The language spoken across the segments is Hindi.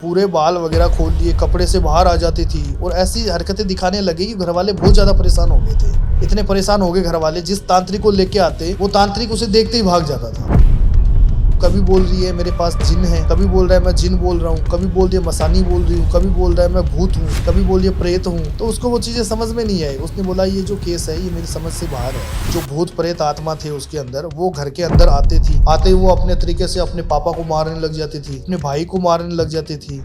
पूरे बाल वगैरह खोल लिए, कपड़े से बाहर आ जाती थी और ऐसी हरकतें दिखाने लगी कि घर वाले बहुत ज्यादा परेशान हो गए थे। इतने परेशान हो गए घर वाले, जिस तांत्रिक को लेके आते वो तांत्रिक उसे देखते ही भाग जाता था। कभी बोल रही है मेरे पास जिन है, कभी बोल रहा है मैं जिन बोल रहा हूँ, कभी बोल रही है मसानी बोल रही हूँ, कभी बोल रहा है मैं भूत हूँ, कभी बोल रही है प्रेत हूँ। तो उसको वो चीजें समझ में नहीं आई। उसने बोला ये जो केस है ये मेरी समझ से बाहर है। जो भूत प्रेत आत्मा थे उसके अंदर, वो घर के अंदर आते थी, आते ही वो अपने तरीके से अपने पापा को मारने लग जाती थी, अपने भाई को मारने लग जाती थी,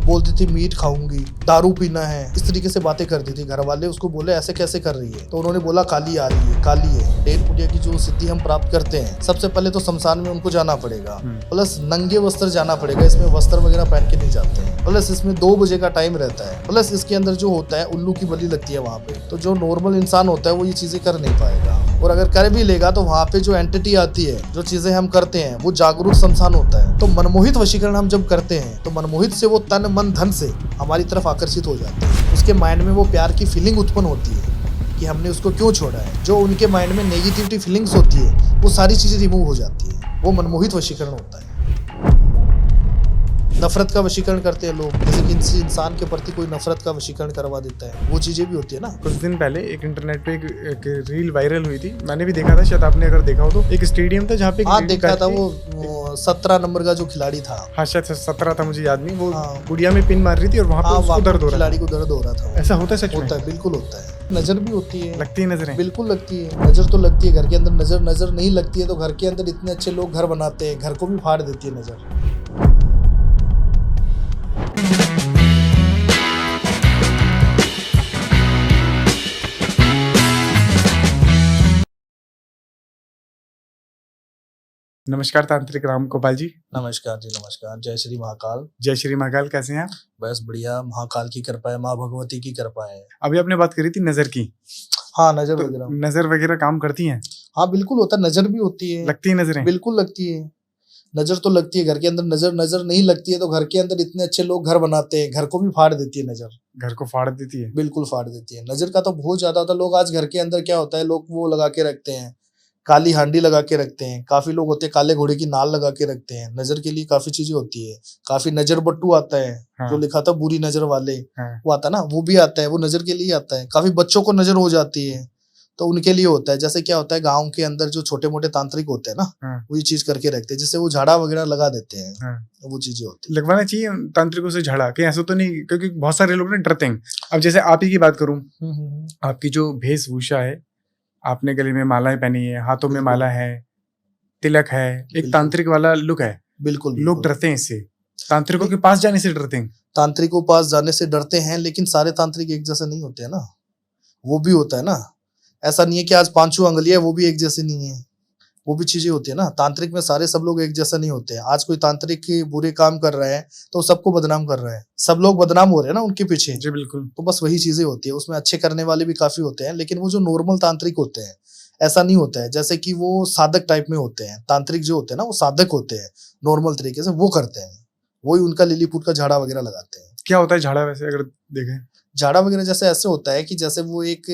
बोलती थी मीट खाऊंगी, दारू पीना है, इस तरीके से बातें करती थी। घर वाले उसको बोले ऐसे कैसे कर रही है, तो उन्होंने बोला काली आ रही है, काली है। डेढ़ पुड़िया की जो सिद्धि हम प्राप्त करते हैं, सबसे पहले तो शमशान में उनको जाना पड़ेगा, प्लस नंगे वस्त्र जाना पड़ेगा, इसमें वस्त्र वगैरह पहन के नहीं जाते हैं, प्लस इसमें 2 बजे का टाइम रहता है, प्लस इसके अंदर जो होता है उल्लू की बलि लगती है वहाँ पे। तो जो नॉर्मल इंसान होता है वो ये चीजें कर नहीं पाएगा, और अगर कर भी लेगा तो वहाँ पे जो एंटिटी आती है, जो चीजें हम करते हैं वो जागरूक शमशान होता है। तो मनमोहित वशीकरण हम जब करते हैं तो मनमोहित से वो तन मन धन से हमारी तरफ आकर्षित हो जाते हैं। उसके माइंड में वो प्यार की फीलिंग उत्पन्न होती है कि हमने उसको क्यों छोड़ा है। जो उनके माइंड में नेगेटिविटी फीलिंग्स होती है वो सारी चीजें रिमूव हो जाती है। वो मनमोहित वशीकरण होता है। नफरत का वशीकरण करते हैं लोग, जैसे कि किसी इंसान के प्रति कोई नफरत का वशीकरण करवा देता है, वो चीजें भी होती है ना। कुछ दिन पहले एक इंटरनेट पे एक रील वायरल हुई थी, मैंने भी देखा था, शायद आपने अगर देखा हो तो। एक स्टेडियम था जहाँ पे हाँ देखा था, वो 17 नंबर का जो खिलाड़ी था। हाँ शायद 17 था, मुझे याद नहीं। वो गुड़िया में पिन मार रही थी और वहाँ पे उसको दर्द हो रहा था। खिलाड़ी को दर्द हो रहा था। ऐसा होता है सच में? होता है, बिल्कुल होता है। नजर भी होती है, लगती है नजरें? बिल्कुल लगती है, नजर तो लगती है। घर के अंदर नजर नहीं लगती है तो घर के अंदर इतने अच्छे लोग घर बनाते हैं, घर को भी फाड़ देती है नजर। नमस्कार तांत्रिक राम गोपाल जी। नमस्कार जी, नमस्कार। जय श्री महाकाल। जय श्री महाकाल। कैसे हैं आप? बस बढ़िया, महाकाल की कृपा है, माँ भगवती की कृपा है। अभी आपने बात करी थी नजर की। हाँ, नजर तो वगैरह, नजर वगैरह काम करती हैं? हाँ बिल्कुल होता है। नजर भी होती है, लगती है नजरें? बिल्कुल लगती है। नजर तो लगती है। घर के अंदर नजर नहीं लगती है तो घर के अंदर इतने अच्छे लोग घर बनाते हैं, घर को भी फाड़ देती है नजर। घर को फाड़ देती है? बिल्कुल फाड़ देती है। नजर का तो बहुत ज्यादा होता है। लोग आज घर के अंदर क्या होता है, लोग वो लगा के रखते हैं, काली हांडी लगा के रखते हैं। काफी लोग होते हैं काले घोड़े की नाल लगा के रखते हैं। नजर के लिए काफी चीजें होती है। काफी नजर बट्टू आता है। हाँ। जो लिखा था बुरी नजर वाले, हाँ। वो आता है ना, वो भी आता है, वो नजर के लिए आता है। काफी बच्चों को नजर हो जाती है तो उनके लिए होता है। जैसे क्या होता है, गांव के अंदर जो छोटे मोटे तांत्रिक होते हैं ना, हाँ। वो ये चीज करके रखते हैं, जिससे वो झाड़ा वगैरह लगा देते हैं। हाँ। वो चीजें होती है। लगवाना चाहिए तांत्रिकों से झाड़ा? कहीं ऐसा तो नहीं, क्योंकि बहुत सारे लोग ना डरते हैं। अब जैसे आप ही की बात करूं, आपकी जो वेशभूषा है, आपने गले में मालाएं पहनी है, हाथों में माला है, तिलक है, एक तांत्रिक वाला लुक है। बिल्कुल, लोग डरते हैं इससे, तांत्रिकों के पास जाने से डरते हैं। तांत्रिकों पास जाने से डरते हैं, लेकिन सारे तांत्रिक एक जैसे नहीं होते हैं ना। वो भी होता है ना, ऐसा नहीं है कि आज 5 उंगलियां वो भी एक जैसी नहीं है। वो भी चीजें होती है ना। तांत्रिक में सारे सब लोग एक जैसा नहीं होते हैं। आज कोई तांत्रिक बुरे काम कर रहा है तो सबको बदनाम कर रहा है, सब लोग बदनाम हो रहे हैं ना उनके पीछे। जी बिल्कुल। तो बस वही चीजें होती है। उसमें अच्छे करने वाले भी काफी होते हैं, लेकिन वो जो नॉर्मल तांत्रिक होते हैं ऐसा नहीं होता है। जैसे कि वो साधक टाइप में होते हैं। तांत्रिक जो होते हैं ना वो साधक होते हैं, नॉर्मल तरीके से वो करते हैं। वही उनका लिलीपुट का झाड़ा वगैरह लगाते हैं। क्या होता है झाड़ा वैसे अगर देखें? झाड़ा वगैरह जैसे ऐसे होता है कि जैसे वो एक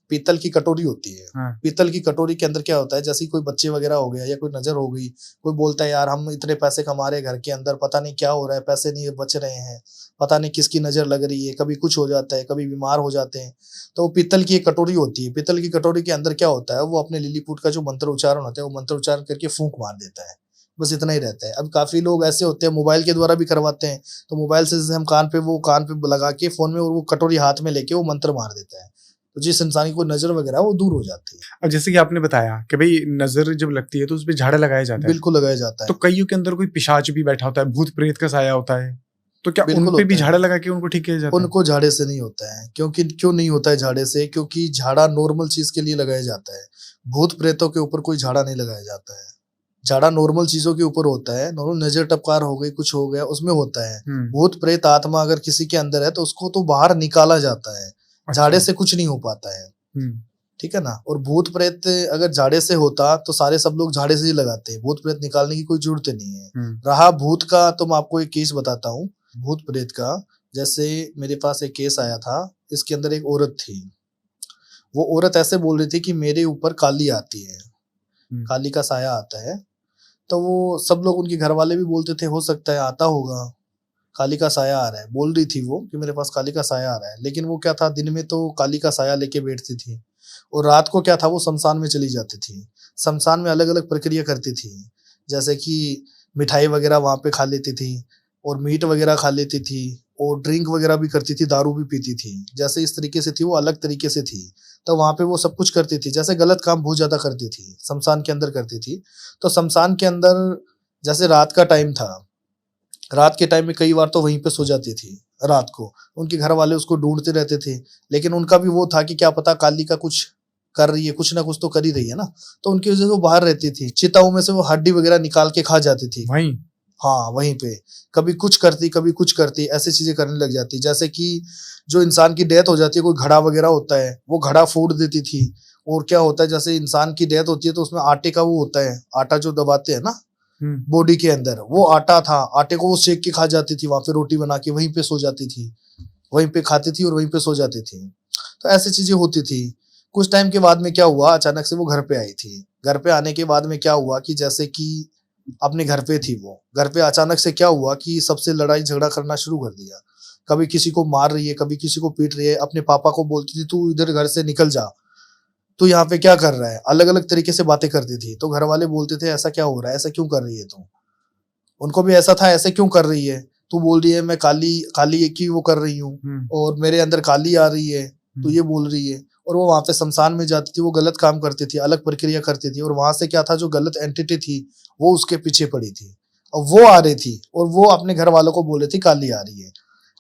पीतल की कटोरी होती है। हाँ। पीतल की कटोरी के अंदर क्या होता है, जैसे कोई बच्चे वगैरह हो गया या कोई नजर हो गई, कोई बोलता है यार हम इतने पैसे कमा रहे हैं घर के अंदर, पता नहीं क्या हो रहा है, पैसे नहीं बच रहे हैं, पता नहीं किसकी नजर लग रही है, कभी कुछ हो जाता है, कभी बीमार हो जाते हैं। तो वो पीतल की एक कटोरी होती है। पीतल की कटोरी के अंदर क्या होता है, वो अपने लिलीपुट का जो मंत्र उच्चारण होता है वो मंत्र उच्चारण करके फूंक मार देता है। बस इतना ही रहता है। अब काफी लोग ऐसे होते हैं मोबाइल के द्वारा भी करवाते हैं। तो मोबाइल से जैसे हम कान पे लगा के फोन में, और वो कटोरी हाथ में लेके वो मंत्र मार देता है, तो जिस इंसान की कोई नजर वगैरह वो दूर हो जाती है। अब जैसे कि आपने बताया कि भाई नजर जब लगती है तो उस पे झाड़ा लगाया जाता है। बिल्कुल लगाया जाता है। तो कईयों के अंदर कोई पिशाच भी बैठा होता है, भूत प्रेत का साया होता है, तो क्या बिल्कुल उन पे भी होता है। झाड़ा लगा के उनको ठीक किया जाता है? उनको झाड़े से नहीं होता है। क्यों नहीं होता है झाड़े से? क्योंकि झाड़ा नॉर्मल चीज के लिए लगाया जाता है। भूत प्रेतों के ऊपर कोई झाड़ा नहीं लगाया जाता है। झाड़ा नॉर्मल चीजों के ऊपर होता है। नॉर्मल नजर टपकार हो गई, कुछ हो गया, उसमें होता है। भूत प्रेत आत्मा अगर किसी के अंदर है तो उसको तो बाहर निकाला जाता है। झाड़े से कुछ नहीं हो पाता है, ठीक है ना। और भूत प्रेत अगर झाड़े से होता तो सारे सब लोग झाड़े से ही लगाते हैं। भूत प्रेत निकालने की कोई जरूरत नहीं है। रहा भूत का, तो मैं आपको एक केस बताता हूँ भूत प्रेत का। जैसे मेरे पास एक केस आया था, इसके अंदर एक औरत थी। वो औरत ऐसे बोल रही थी कि मेरे ऊपर काली आती है, काली का साया आता है। तो वो सब लोग, उनके घर वाले भी बोलते थे हो सकता है आता होगा, काली का साया आ रहा है, बोल रही थी वो कि मेरे पास काली का साया आ रहा है। लेकिन वो क्या था, दिन में तो काली का साया लेके बैठती थी और रात को क्या था, वो शमशान में चली जाती थी। शमशान में अलग अलग प्रक्रिया करती थी, जैसे कि मिठाई वगैरह वहां पे खा लेती थी और मीट वगैरह खा लेती थी और ड्रिंक वगैरह भी करती थी, दारू भी पीती थी। जैसे इस तरीके से थी, वो अलग तरीके से थी। तो वहां पे वो सब कुछ करती थी, जैसे गलत काम बहुत ज्यादा करती थी, शमशान के अंदर करती थी। तो शमशान के अंदर जैसे रात का टाइम था, रात के टाइम में कई बार तो वहीं पे सो जाती थी रात को। उनके घर वाले उसको ढूंढते रहते थे, लेकिन उनका भी वो था कि क्या पता काली का कुछ कर रही है, कुछ ना कुछ तो कर ही रही है ना। तो उनकी वजह से वो बाहर रहती थी। चिताओं में से वो हड्डी वगैरह निकाल के खा जाती थी वहीं। हाँ, वहीं पे कभी कुछ करती, कभी कुछ करती, ऐसी चीजें करने लग जाती। जैसे कि जो इंसान की डेथ हो जाती है, कोई घड़ा वगैरह होता है, वो घड़ा फोड़ देती थी। और क्या होता है, जैसे इंसान की डेथ होती है तो उसमें आटे का वो होता है, आटा जो दबाते हैं ना बॉडी के अंदर, वो आटा था। आटे को वो सेक के खा जाती थी, वहां पे रोटी बना के वहीं पे सो जाती थी, वहीं पे खाती थी और वहीं पे सो जाती थी। तो ऐसी चीजें होती थी। कुछ टाइम के बाद में क्या हुआ, अचानक से वो घर पे आई थी। घर पे आने के बाद में क्या हुआ कि जैसे कि अपने घर पे थी, वो घर पे अचानक से क्या हुआ कि सबसे लड़ाई झगड़ा करना शुरू कर दिया। कभी किसी को मार रही है, कभी किसी को पीट रही है। अपने पापा को बोलती थी तू इधर घर से निकल जा, तू यहाँ पे क्या कर रहा है, अलग अलग तरीके से बातें करती थी। तो घर वाले बोलते थे ऐसा क्या हो रहा है, ऐसा क्यों कर रही है तू। उनको भी ऐसा था, ऐसे क्यों कर रही है तू, बोल रही है मैं काली काली की वो कर रही हूँ और मेरे अंदर काली आ रही है, तो ये बोल रही है। और वो वहां पे शमशान में जाती थी, वो गलत काम करती थी, अलग प्रक्रिया करती थी। और वहां से क्या था, जो गलत एंटिटी थी वो उसके पीछे पड़ी थी और वो आ रही थी और वो अपने घर वालों को बोल रही थी काली आ रही है।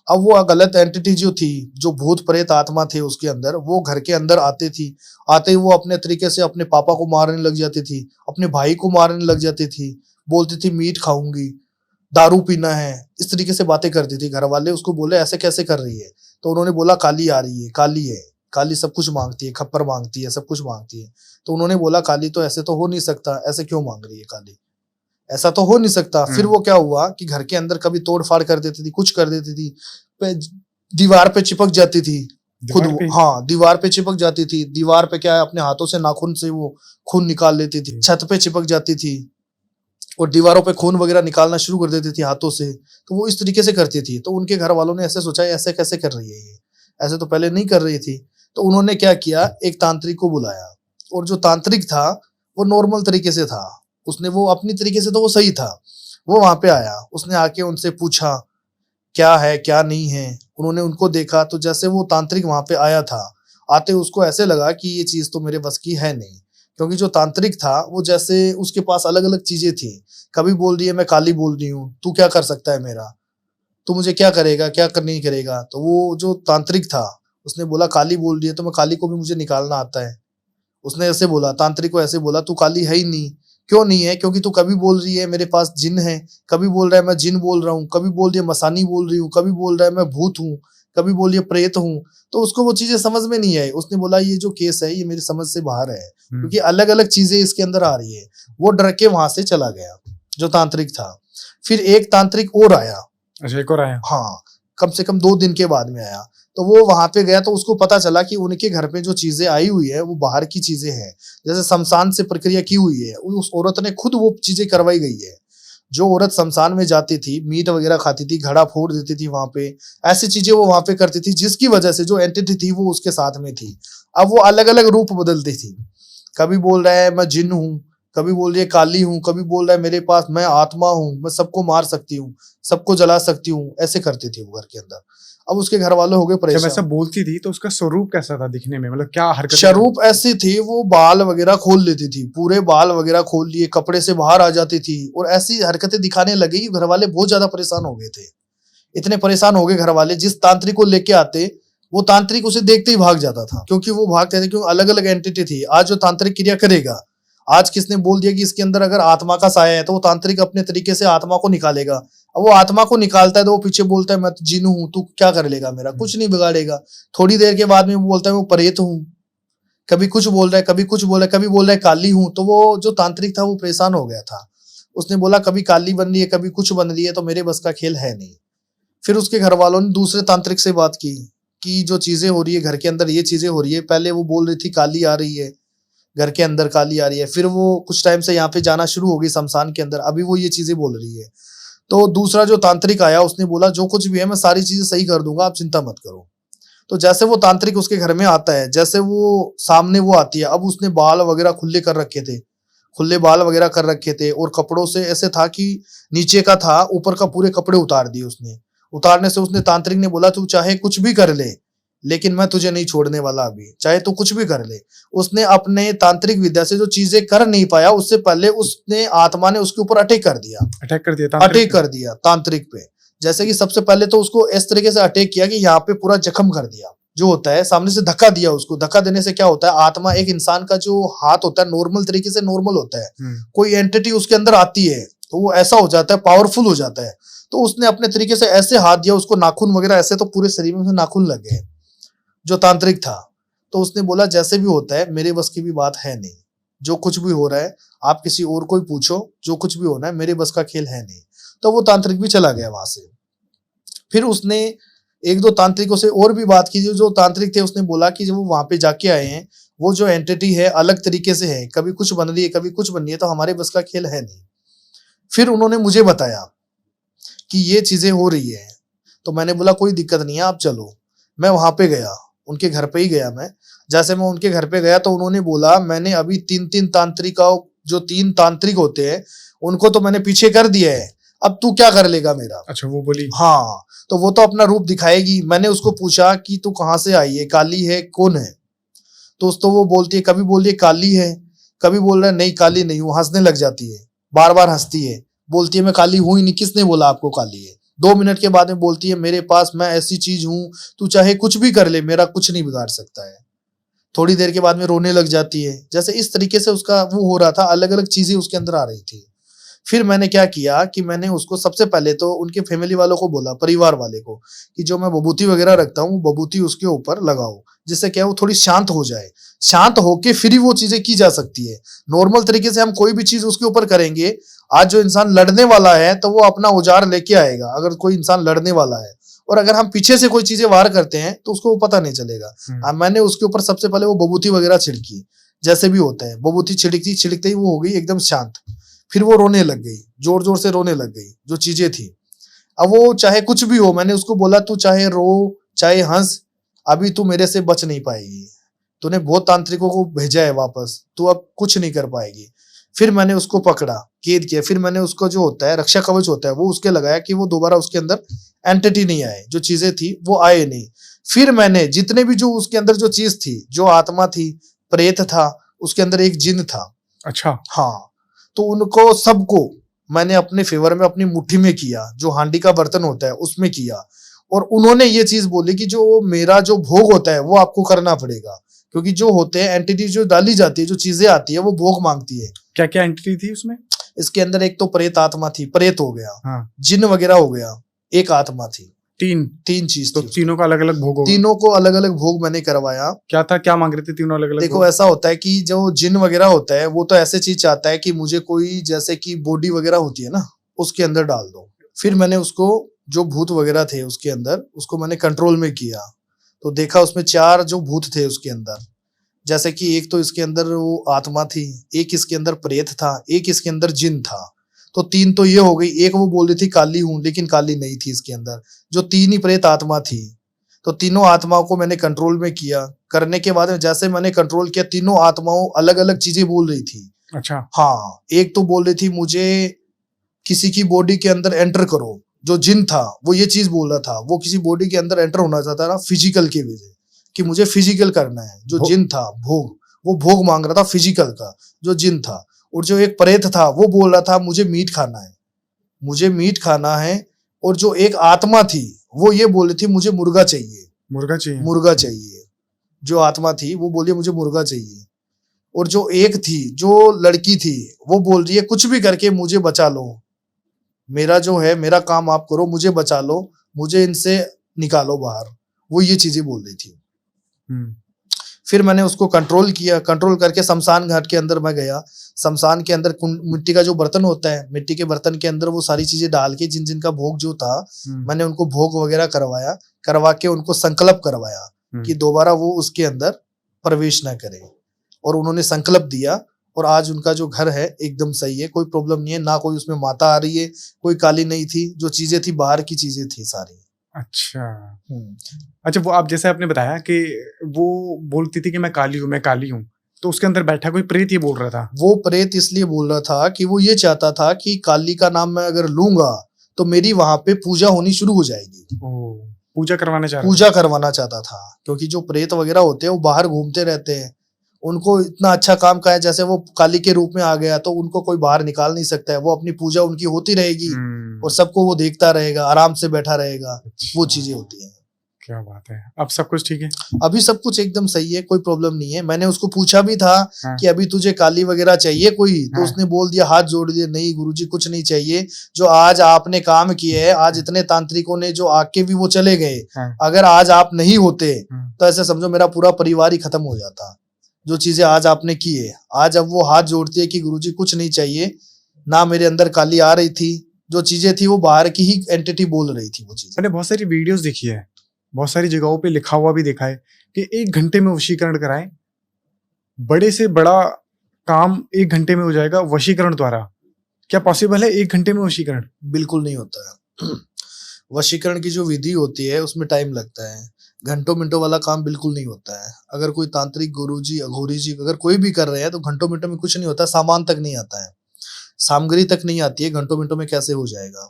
अब वो गलत एंटिटी जो थी, जो भूत प्रेत आत्मा थे उसके अंदर, वो घर के अंदर आती थी। आते ही वो अपने तरीके से अपने पापा को मारने लग जाती थी, अपने भाई को मारने लग जाती थी। बोलती थी मीट खाऊंगी, दारू पीना है, इस तरीके से बातें करती थी। घर वाले उसको बोले ऐसे कैसे कर रही है, तो उन्होंने बोला काली आ रही है, काली है, काली सब कुछ मांगती है, खप्पर मांगती है, सब कुछ मांगती है। तो उन्होंने बोला काली तो ऐसे तो हो नहीं सकता, ऐसे क्यों मांग रही है काली, ऐसा तो हो नहीं सकता। फिर वो क्या हुआ कि घर के अंदर कभी तोड़ फाड़ कर देती थी, कुछ कर देती थी, दीवार पे चिपक जाती थी खुद। हाँ, दीवार पे चिपक जाती थी। दीवार पे क्या है, अपने हाथों से नाखून से वो खून निकाल लेती थी। छत पे चिपक जाती थी और दीवारों पे खून वगैरह निकालना शुरू कर देती थी हाथों से। तो वो इस तरीके से करती थी। तो उनके घर वालों ने ऐसे सोचा ऐसे कैसे कर रही है ये, ऐसे तो पहले नहीं कर रही थी। तो उन्होंने क्या किया, एक तांत्रिक को बुलाया और जो तांत्रिक था वो नॉर्मल तरीके से था, उसने वो अपनी तरीके से तो वो सही था। वो वहां पे आया, उसने आके उनसे पूछा क्या है क्या नहीं है। उन्होंने उनको देखा, तो जैसे वो तांत्रिक वहां पे आया था, आते उसको ऐसे लगा कि ये चीज तो मेरे बस की है नहीं। क्योंकि जो तांत्रिक था वो जैसे उसके पास अलग अलग चीजें थी। कभी बोल रही है मैं काली बोल रही हूँ, तू क्या कर सकता है मेरा, तू मुझे क्या करेगा, क्या कर नहीं करेगा। तो वो जो तांत्रिक था उसने बोला काली बोल रही है तो मैं काली को भी मुझे निकालना आता है। उसने ऐसे बोला, तांत्रिक को ऐसे बोला तू काली है ही नहीं। क्यों नहीं है, क्योंकि तू कभी बोल रही है मेरे पास जिन है, कभी बोल रहा है मैं जिन बोल रहा हूँ, कभी बोल रही है मसानी बोल रही हूँ, कभी बोल रहा है मैं भूत हूँ, कभी बोल रही है प्रेत हूँ। तो उसको वो चीजें समझ में नहीं आई। उसने बोला ये जो केस है ये मेरी समझ से बाहर है, क्योंकि अलग अलग चीजें इसके अंदर आ रही है। वो डर के वहां से चला गया जो तांत्रिक था। फिर एक तांत्रिक और आया। अच्छा, एक और आया? हाँ, कम से कम 2 दिन के बाद में आया। तो वो वहां पे गया तो उसको पता चला कि उनके घर पे जो चीजें आई हुई है वो बाहर की चीजें हैं, जैसे शमशान से प्रक्रिया की हुई है। उस औरत ने खुद वो चीजें करवाई गई है। जो औरत शमशान में जाती थी, मीट वगैरह खाती थी, घड़ा फोड़ देती थी वहां पे, ऐसी चीजें वो वहां पे करती थी, जिसकी वजह से जो एंटिटी थी वो उसके साथ में थी। अब वो अलग अलग रूप बदलती थी। कभी बोल रहा है मैं जिन हूँ, कभी बोल रही है काली हूँ, कभी बोल रहा है मेरे पास मैं आत्मा हूँ, मैं सबको मार सकती हूँ, सबको जला सकती हूँ। ऐसे करती थी वो घर के अंदर। अब उसके घर वाले हो गए परेशान। जब ऐसा बोलती थी तो उसका स्वरूप कैसा था दिखने में, मतलब क्या हरकत? स्वरूप ऐसी थी, वो बाल वगैरह खोल लेती थी, पूरे बाल वगैरह खोल लिए, कपड़े से बाहर आ जाती थी और ऐसी हरकतें दिखाने लगी कि घर वाले बहुत ज्यादा परेशान हो गए थे। इतने परेशान हो गए घर वाले, जिस तांत्रिक को लेके आते वो तांत्रिक उसे देखते ही भाग जाता था, क्योंकि वो भागते थे, क्योंकि अलग अलग एंटिटी थी। आज जो तांत्रिक क्रिया करेगा, आज किसने बोल दिया कि इसके अंदर अगर आत्मा का साया है, तो वो तांत्रिक अपने तरीके से आत्मा को निकालेगा। अब वो आत्मा को निकालता है तो वो पीछे बोलता है मैं तो जिन हूं, तू क्या कर लेगा मेरा, कुछ नहीं बिगाड़ेगा। थोड़ी देर के बाद में वो बोलता है वो प्रेत हूँ, कभी कुछ बोल रहा है, कभी कुछ बोल रहा है, कभी बोल रहा है काली हूं। तो वो जो तांत्रिक था वो परेशान हो गया था। उसने बोला कभी काली बन रही है, कभी कुछ बन रही है, तो मेरे बस का खेल है नहीं। फिर उसके घर वालों ने दूसरे तांत्रिक से बात की कि जो चीजें हो रही है घर के अंदर, ये चीजें हो रही है। पहले वो बोल रही थी काली आ रही है, घर के अंदर काली आ रही है। फिर वो कुछ टाइम से यहाँ पे जाना शुरू हो गई शमशान के अंदर, अभी वो ये चीजें बोल रही है। तो दूसरा जो तांत्रिक आया उसने बोला जो कुछ भी है मैं सारी चीजें सही कर दूंगा, आप चिंता मत करो। तो जैसे वो तांत्रिक उसके घर में आता है, जैसे वो सामने वो आती है, अब उसने बाल वगैरह खुले कर रखे थे, खुले बाल वगैरह कर रखे थे और कपड़ों से ऐसे था कि नीचे का था, ऊपर का पूरे कपड़े उतार दिए उसने। उतारने से उसने तांत्रिक ने बोला तू चाहे कुछ भी कर ले, लेकिन मैं तुझे नहीं छोड़ने वाला अभी, चाहे तू कुछ भी कर ले। उसने अपने तांत्रिक विद्या से जो चीजें कर नहीं पाया, उससे पहले उसने आत्मा ने उसके ऊपर अटैक कर दिया, अटैक कर दिया तांत्रिक पे। जैसे कि सबसे पहले तो उसको इस तरीके से अटैक किया कि यहाँ पे पूरा जख्म कर दिया, जो होता है सामने से धक्का दिया उसको। धक्का देने से क्या होता है, आत्मा एक इंसान का जो हाथ होता है नॉर्मल तरीके से नॉर्मल होता है, कोई एंटिटी उसके अंदर आती है तो वो ऐसा हो जाता है, पावरफुल हो जाता है। तो उसने अपने तरीके से ऐसे हाथ दिया उसको, नाखून वगैरह ऐसे, तो पूरे शरीर में नाखून लग गए जो तांत्रिक था। तो उसने बोला जैसे भी होता है मेरे बस की भी बात है नहीं, जो कुछ भी हो रहा है आप किसी और को ही पूछो, जो कुछ भी होना है मेरे बस का खेल है नहीं। तो वो तांत्रिक भी चला गया वहां से। फिर उसने एक दो तांत्रिकों से और भी बात की, जो तांत्रिक थे उसने बोला कि जब वो वहां पे जाके आए हैं, वो जो एंटिटी है अलग तरीके से है, कभी कुछ बन रही है कभी कुछ बन रही है, तो हमारे बस का खेल है नहीं। फिर उन्होंने मुझे बताया कि ये चीजें हो रही है। तो मैंने बोला कोई दिक्कत नहीं है, आप चलो। मैं वहां पे गया, उनके घर पे ही गया मैं। जैसे मैं उनके घर पे गया तो उन्होंने बोला मैंने अभी तीन तांत्रिकों, जो 3 तांत्रिक होते हैं उनको तो मैंने पीछे कर दिया है, अब तू क्या कर लेगा मेरा। अच्छा, वो बोली हाँ, तो वो तो अपना रूप दिखाएगी। मैंने उसको पूछा कि तू कहाँ से आई है, काली है, कौन है। तो वो बोलती है, कभी बोल रही है काली है, कभी बोल रहा है नहीं काली नहीं हूँ, हंसने लग जाती है, बार बार हंसती है, बोलती है मैं काली हूं ही नहीं, किसने बोला आपको काली है। 2 मिनट के बाद में बोलती है मेरे पास मैं ऐसी चीज हूं, तू चाहे कुछ भी कर ले मेरा कुछ नहीं बिगाड़ सकता है। थोड़ी देर के बाद में रोने लग जाती है। जैसे इस तरीके से उसका वो हो रहा था, अलग अलग चीजें उसके अंदर आ रही थी। फिर मैंने क्या किया कि मैंने उसको सबसे पहले तो उनके फैमिली वालों को बोला, परिवार वाले को, कि जो मैं बबूती वगैरह रखता हूँ बबूती उसके ऊपर लगाओ, जिससे क्या वो थोड़ी शांत हो जाए। शांत होके फिर ही वो चीजें की जा सकती है। नॉर्मल तरीके से हम कोई भी चीज उसके ऊपर करेंगे, आज जो इंसान लड़ने वाला है तो वो अपना औजार लेके आएगा, अगर कोई इंसान लड़ने वाला है, और अगर हम पीछे से कोई चीजें वार करते हैं तो उसको वो पता नहीं चलेगा। मैंने उसके ऊपर सबसे पहले वो बबूती वगैरह छिड़की, जैसे भी होता है बबूती छिड़कते ही वो हो गई एकदम शांत। फिर वो रोने लग गई, जोर जोर से रोने लग गई, जो चीजें थी। अब वो चाहे कुछ भी हो, मैंने उसको बोला तू चाहे रो चाहे हंस, अभी तू मेरे से बच नहीं पाएगी, तूने बहुत तांत्रिकों को भेजा है वापस, तू अब कुछ नहीं कर पाएगी। फिर मैंने उसको पकड़ा, कैद किया। फिर मैंने उसको जो होता है रक्षा कवच होता है वो उसके लगाया कि वो दोबारा उसके अंदर एंटिटी नहीं आए, जो चीजें थी वो आए नहीं। फिर मैंने जितने भी जो उसके अंदर जो चीज थी, जो आत्मा थी, प्रेत था, उसके अंदर एक जिन था। अच्छा, हाँ, तो उनको सबको मैंने अपने फेवर में अपनी मुट्ठी में किया, जो हांडी का बर्तन होता है उसमें किया। और उन्होंने ये चीज बोली कि जो मेरा जो भोग होता है वो आपको करना पड़ेगा, क्योंकि जो होते हैं एंटिटी जो डाली जाती है, जो चीजें आती है वो भोग मांगती है। क्या क्या एंटिटी थी उसमें? इसके अंदर एक तो प्रेत आत्मा थी, प्रेत हो गया, हाँ, जिन वगैरह हो गया, एक आत्मा थी। तीन चीज तो थी। तीनों का अलग अलग भोग होगा? तीनों को अलग अलग भोग मैंने करवाया। क्या था, क्या मांग रहे थे तीनों अलग अलग? देखो ऐसा होता है कि जो जिन वगैरह होता है वो तो ऐसे चीज चाहता है कि मुझे कोई जैसे कि बॉडी वगैरह होती है ना, उसके अंदर डाल दो। फिर मैंने उसको जो भूत वगैरह थे उसके अंदर, उसको मैंने कंट्रोल में किया। तो देखा उसमें 4 जो भूत थे उसके अंदर, जैसे कि एक तो इसके अंदर वो आत्मा थी, एक इसके अंदर प्रेत था, एक इसके अंदर जिन था। तो 3 तो ये हो गई। एक वो बोल रही थी काली हूं, लेकिन काली नहीं थी इसके अंदर, जो 3 ही प्रेत आत्मा थी। तो तीनों आत्माओं को मैंने कंट्रोल में किया। करने के बाद में जैसे मैंने कंट्रोल किया, तीनों आत्माओं अलग अलग चीजें बोल रही थी। अच्छा, हाँ, एक तो बोल रही थी मुझे किसी की बॉडी के अंदर एंटर करो, जो जिन था वो ये चीज बोल रहा था, वो किसी बॉडी के अंदर एंटर होना चाहता था फिजिकल की वजह, कि मुझे फिजिकल करना है। जो जिन था भोग, वो भोग मांग रहा था फिजिकल का, जो जिन था। और जो एक प्रेत था वो बोल रहा था मुझे मीट खाना है, मुझे मीट खाना है। और जो एक आत्मा थी वो ये बोल रही थी मुझे मुर्गा चाहिए, मुर्गा चाहिए, मुर्गा चाहिए। जो आत्मा थी वो बोली मुझे मुर्गा चाहिए। और जो एक थी, जो लड़की थी, वो बोल रही है कुछ भी करके मुझे बचा लो, मेरा जो है मेरा काम आप करो, मुझे बचा लो, मुझे इनसे निकालो बाहर। वो ये चीजें बोल रही थी। फिर मैंने उसको कंट्रोल किया। कंट्रोल करके शमशान घाट के अंदर मैं गया। शमशान के अंदर मिट्टी का जो बर्तन होता है, मिट्टी के बर्तन के अंदर वो सारी चीजें डाल के, जिन जिन का भोग जो था, मैंने उनको भोग वगैरह करवाया। करवा के उनको संकल्प करवाया कि दोबारा वो उसके अंदर प्रवेश ना करे। और उन्होंने संकल्प दिया और आज उनका जो घर है एकदम सही है, कोई प्रॉब्लम नहीं है, ना कोई उसमें माता आ रही है, कोई काली नहीं थी, जो चीजें थी बाहर की चीजें थी सारी। अच्छा अच्छा, वो आप जैसे आपने बताया कि वो बोलती थी कि मैं काली हूँ, तो उसके अंदर बैठा कोई प्रेत ये बोल रहा था? वो प्रेत इसलिए बोल रहा था कि वो ये चाहता था कि काली का नाम मैं अगर लूंगा तो मेरी वहां पे पूजा होनी शुरू हो जाएगी। पूजा करवाना चाह रहा था। पूजा करवाना चाहता था, क्योंकि जो प्रेत वगैरह होते हैं वो बाहर घूमते रहते हैं, उनको इतना अच्छा काम का है, जैसे वो काली के रूप में आ गया तो उनको कोई बाहर निकाल नहीं सकता है, वो अपनी पूजा उनकी होती रहेगी और सबको वो देखता रहेगा, आराम से बैठा रहेगा। वो चीजें होती हैं। क्या बात है, अब सब कुछ ठीक है? अभी सब कुछ एकदम सही है, कोई प्रॉब्लम नहीं है। मैंने उसको पूछा भी था हाँ। कि अभी तुझे काली वगैरह चाहिए कोई, तो हाँ। उसने बोल दिया, हाथ जोड़ दिया, नहीं गुरुजी कुछ नहीं चाहिए, जो आज आपने काम किए है, आज इतने तांत्रिकों ने जो आके भी वो चले गए, हाँ। अगर आज आप नहीं होते तो ऐसे समझो मेरा पूरा परिवार ही खत्म हो जाता। जो चीजें आज आपने की है, आज अब वो हाथ जोड़ती है कि गुरुजी कुछ नहीं चाहिए, ना मेरे अंदर काली आ रही थी, जो चीजें थी वो बाहर की ही एंटिटी बोल रही थी वो चीजें। मैंने बहुत सारी वीडियोस देखी है, बहुत सारी जगहों पे लिखा हुआ भी देखा है कि 1 घंटे में वशीकरण कराएं, बड़े से बड़ा काम 1 घंटे में हो जाएगा वशीकरण द्वारा। क्या पॉसिबल है 1 घंटे में वशीकरण? बिल्कुल नहीं होता है। वशीकरण की जो विधि होती है उसमें टाइम लगता है, घंटों मिनटों वाला काम बिल्कुल नहीं होता है। अगर कोई तांत्रिक गुरुजी अघोरी जी अगर कोई भी कर रहे हैं तो घंटों मिनटों में कुछ नहीं होता, सामान तक नहीं आता है, सामग्री तक नहीं आती है, घंटों मिनटों में कैसे हो जाएगा?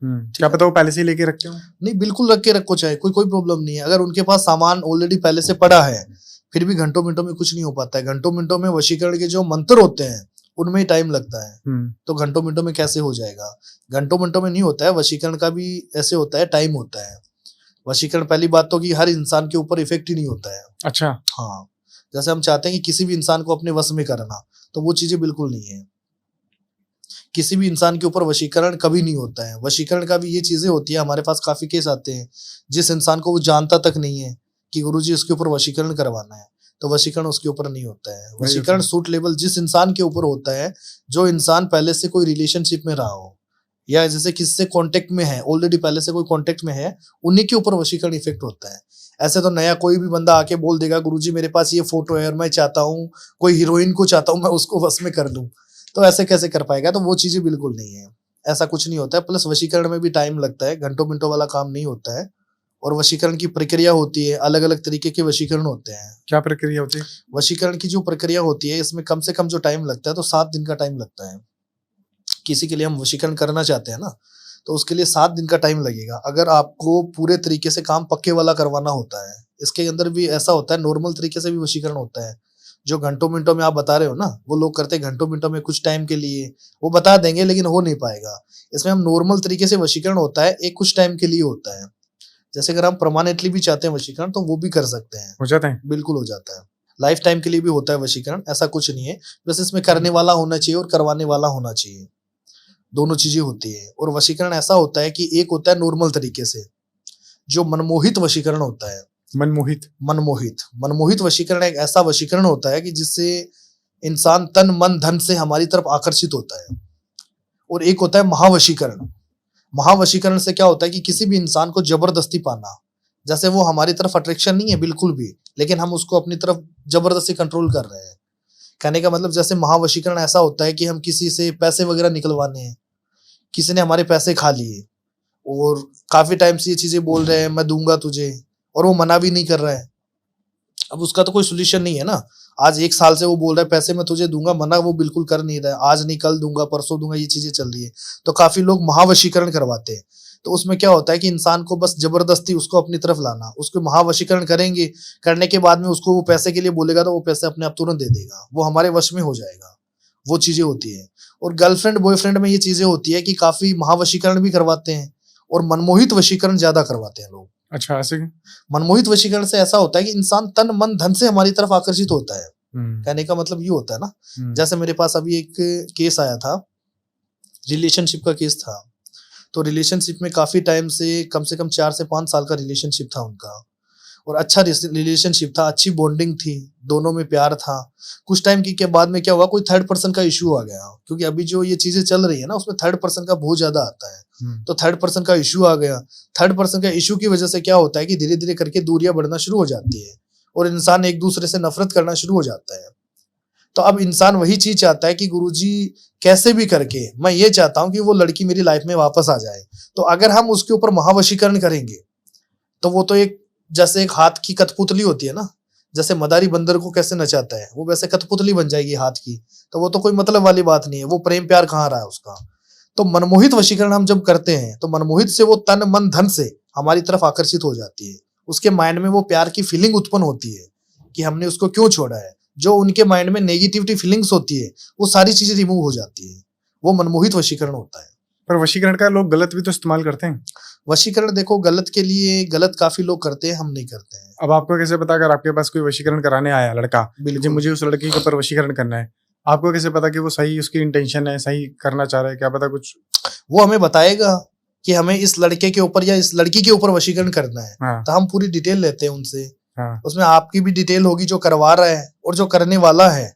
क्या पता वो पहले से ही लेके रखते हो? नहीं, बिल्कुल रख के रखो, चाहे कोई प्रॉब्लम नहीं है। अगर उनके पास सामान ऑलरेडी पहले से पड़ा है फिर भी घंटों मिनटों में कुछ नहीं हो पाता है। घंटों मिनटों में वशीकरण के जो मंत्र होते हैं उनमें ही टाइम लगता है, तो घंटों मिनटों में कैसे हो जाएगा? घंटों मिनटों में नहीं होता है, वशीकरण का भी ऐसे होता है, टाइम होता है। वशीकरण पहली बात तो कि हर इंसान के ऊपर इफेक्ट ही नहीं होता है। अच्छा। हाँ, जैसे हम चाहते हैं कि किसी भी इंसान को अपने वश में करना, तो वो चीजें बिल्कुल नहीं है। किसी भी इंसान के ऊपर वशीकरण कभी नहीं होता है। वशीकरण का भी ये चीजें होती है, हमारे पास काफी केस आते हैं जिस इंसान को वो जानता तक नहीं है कि गुरुजी उसके ऊपर वशीकरण करवाना है, तो वशीकरण उसके ऊपर नहीं होता है। वशीकरण सूट लेवल जिस इंसान के ऊपर होता है, जो इंसान पहले से कोई रिलेशनशिप में रहा हो या जैसे किससे कांटेक्ट में है, ऑलरेडी पहले से कोई कांटेक्ट में है, उन्हीं के ऊपर वशीकरण इफेक्ट होता है। ऐसे तो नया कोई भी बंदा आके बोल देगा गुरुजी मेरे पास ये फोटो है और मैं चाहता हूँ कोई हीरोइन को चाहता हूँ मैं उसको वश में कर लूं, तो ऐसे कैसे कर पाएगा? तो वो चीजें बिल्कुल नहीं है, ऐसा कुछ नहीं होता है। प्लस वशीकरण में भी टाइम लगता है, घंटों मिनटों वाला काम नहीं होता है। और वशीकरण की प्रक्रिया होती है, अलग अलग तरीके के वशीकरण होते हैं। क्या प्रक्रिया होती है? वशीकरण की जो प्रक्रिया होती है इसमें कम से कम जो टाइम लगता है तो 7 दिन का टाइम लगता है। किसी के लिए हम वशीकरण करना चाहते हैं ना, तो उसके लिए 7 दिन का टाइम लगेगा। अगर आपको पूरे तरीके से काम पक्के वाला करवाना होता है, इसके अंदर भी ऐसा होता है, नॉर्मल तरीके से भी वशीकरण होता है। जो घंटों मिनटों में आप बता रहे हो ना, वो लोग करते हैं घंटों मिनटों में, कुछ टाइम के लिए वो बता देंगे लेकिन हो नहीं पाएगा। इसमें हम नॉर्मल तरीके से वशीकरण होता है, एक कुछ टाइम के लिए होता है। जैसे अगर हम परमानेंटली भी चाहते हैं वशीकरण तो वो भी कर सकते हैं, हो जाता है? बिल्कुल हो जाता है। लाइफ टाइम के लिए भी होता है वशीकरण, ऐसा कुछ नहीं है। बस इसमें करने वाला होना चाहिए और करवाने वाला होना चाहिए, दोनों चीजें होती है। और वशीकरण ऐसा होता है कि एक होता है नॉर्मल तरीके से, जो मनमोहित वशीकरण होता है। मनमोहित वशीकरण एक ऐसा वशीकरण होता है कि जिससे इंसान तन मन धन से हमारी तरफ आकर्षित होता है। और एक होता है महावशीकरण। महावशीकरण से क्या होता है कि किसी भी इंसान को जबरदस्ती पाना, जैसे वो हमारी तरफ अट्रैक्शन नहीं है बिल्कुल भी, लेकिन हम उसको अपनी तरफ जबरदस्ती कंट्रोल कर रहे हैं। कहने का मतलब जैसे महावशीकरण ऐसा होता है कि हम किसी से पैसे वगैरह निकलवाने हैं, किसी ने हमारे पैसे खा लिए और काफी टाइम से ये चीजें बोल रहे हैं मैं दूंगा तुझे, और वो मना भी नहीं कर रहा है। अब उसका तो कोई सोल्यूशन नहीं है ना। आज 1 साल से वो बोल रहा है पैसे मैं तुझे दूंगा, मना वो बिल्कुल कर नहीं रहा है, आज नहीं कल दूंगा परसों दूंगा, ये चीजें चल रही है। तो काफी लोग महावशीकरण करवाते हैं। तो उसमें क्या होता है कि इंसान को बस जबरदस्ती उसको अपनी तरफ लाना, उसको महावशीकरण करेंगे, करने के बाद में उसको वो पैसे के लिए बोलेगा तो वो पैसे अपने आप तुरंत दे देगा, वो हमारे वश में हो जाएगा। वो चीजें होती है। और गर्लफ्रेंड बॉयफ्रेंड में ये चीजें होती है कि काफी महावशीकरण भी करवाते हैं और मनमोहित वशीकरण ज्यादा करवाते हैं लोग। अच्छा, ऐसे? मनमोहित वशीकरण से ऐसा होता है कि इंसान तन मन धन से हमारी तरफ आकर्षित होता है। कहने का मतलब ये होता है ना, जैसे मेरे पास अभी एक केस आया था, रिलेशनशिप का केस था। तो रिलेशनशिप में काफी टाइम से कम 4 से 5 साल का रिलेशनशिप था उनका, और अच्छा रिलेशनशिप था, अच्छी बॉन्डिंग थी, दोनों में प्यार था। कुछ टाइम के बाद में क्या हुआ, कोई थर्ड पर्सन का इश्यू आ गया, क्योंकि अभी जो ये चीजें चल रही है ना उसमें थर्ड पर्सन का बहुत ज्यादा आता है। तो थर्ड पर्सन का इश्यू आ गया। थर्ड पर्सन का इश्यू की वजह से क्या होता है कि धीरे धीरे करके दूरियां बढ़ना शुरू हो जाती है और इंसान एक दूसरे से नफरत करना शुरू हो जाता है। तो अब इंसान वही चीज चाहता है कि गुरुजी कैसे भी करके मैं ये चाहता हूं कि वो लड़की मेरी लाइफ में वापस आ जाए। तो अगर हम उसके ऊपर महावशीकरण करेंगे तो वो तो एक जैसे एक हाथ की कठपुतली होती है ना, जैसे मदारी बंदर को कैसे नचाता है, वो वैसे कठपुतली बन जाएगी हाथ की। तो वो तो कोई मतलब वाली बात नहीं है, वो प्रेम प्यार कहाँ रहा है उसका। तो मनमोहित वशीकरण हम जब करते हैं तो मनमोहित से वो तन मन धन से हमारी तरफ आकर्षित हो जाती है। उसके माइंड में वो प्यार की फीलिंग उत्पन्न होती है कि हमने उसको क्यों छोड़ा है। जो उनके माइंड में नेगेटिविटी फीलिंग्स होती है वो सारी चीजें रिमूव हो जाती है। वो मनमोहित वशीकरण होता है। पर वशीकरण का लोग गलत भी तो इस्तेमाल करते हैं। वशीकरण देखो गलत के लिए गलत काफी लोग करते हैं, हम नहीं करते हैं। अब आपको कैसे पता अगर आपके पास कोई वशीकरण कराने आया लड़का, बिल्कुल। जी मुझे उस लड़की के ऊपर वशीकरण करना है, आपको कैसे पता कि वो सही उसकी इंटेंशन है, सही करना चाह रहा है? क्या पता कुछ वो हमें बताएगा कि हमें इस लड़के के ऊपर या इस लड़की के ऊपर वशीकरण करना है। हाँ, तो हम पूरी डिटेल लेते हैं उनसे। हाँ, उसमें आपकी भी डिटेल होगी जो करवा रहा है और जो करने वाला है,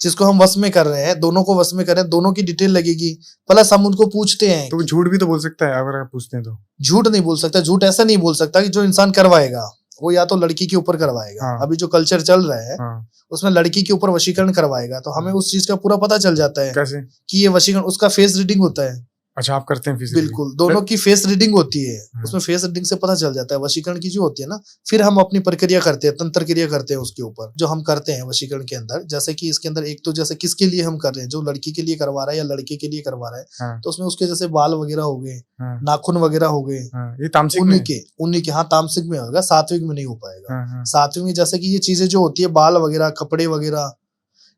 जिसको हम वश में कर रहे हैं, दोनों को वश में कर रहे हैं, दोनों की डिटेल लगेगी। प्लस हम उनको पूछते हैं। तो वो झूठ भी तो बोल सकता है अगर आप पूछते हैं तो। झूठ नहीं बोल सकता, झूठ ऐसा नहीं बोल सकता कि जो इंसान करवाएगा वो या तो लड़की के ऊपर करवाएगा। हाँ। अभी जो कल्चर चल रहा है हाँ, उसमें लड़की के ऊपर वशीकरण करवाएगा, तो हमें उस चीज का पूरा पता चल जाता है कैसे? कि ये वशीकरण, उसका फेस रीडिंग होता है। अच्छा, आप करते हैं फिजिकली? बिल्कुल, दोनों की फेस रीडिंग होती है। हाँ। उसमें फेस रीडिंग से पता चल जाता है वशीकरण की जो होती है ना। फिर हम अपनी प्रक्रिया करते हैं, तंत्र क्रिया करते हैं उसके ऊपर जो हम करते हैं वशीकरण के अंदर। जैसे कि इसके अंदर एक तो जैसे किसके लिए हम कर रहे हैं, जो लड़की के लिए करवा रहा है या लड़के के लिए करवा रहा है, हाँ, तो उसमें उसके जैसे बाल वगैरह हो गए, हाँ, नाखून वगैरह हो गए, हाँ, ये तामसिक में है? उन्हीं के हाँ तामसिक में होगा, सात्विक में नहीं हो पाएगा। हाँ, हाँ, सात्विक में जैसे कि ये चीजें जो होती है बाल वगैरह, कपड़े वगैरह,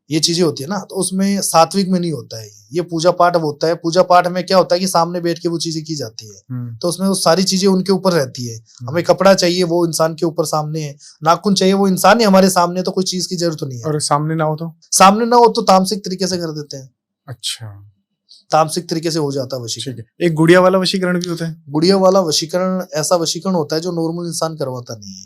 ये चीजें होती है ना, तो उसमें सात्विक में नहीं होता है। ये पूजा पाठ होता है। पूजा पाठ में क्या होता है कि सामने बैठ के वो चीजें की जाती है, तो उसमें वो सारी चीजें उनके ऊपर रहती है। हमें कपड़ा चाहिए वो इंसान के ऊपर सामने है, नाखून चाहिए वो इंसान ही हमारे सामने, तो कोई चीज की जरूरत नहीं है। और सामने ना हो तो? सामने ना हो तो तामसिक तरीके से कर देते हैं। अच्छा, तामसिक तरीके से हो जाता है वशीकरण। ठीक है। एक गुड़िया वाला वशीकरण भी होता है? गुड़िया वाला वशीकरण ऐसा वशीकरण होता है जो नॉर्मल इंसान करवाता नहीं है।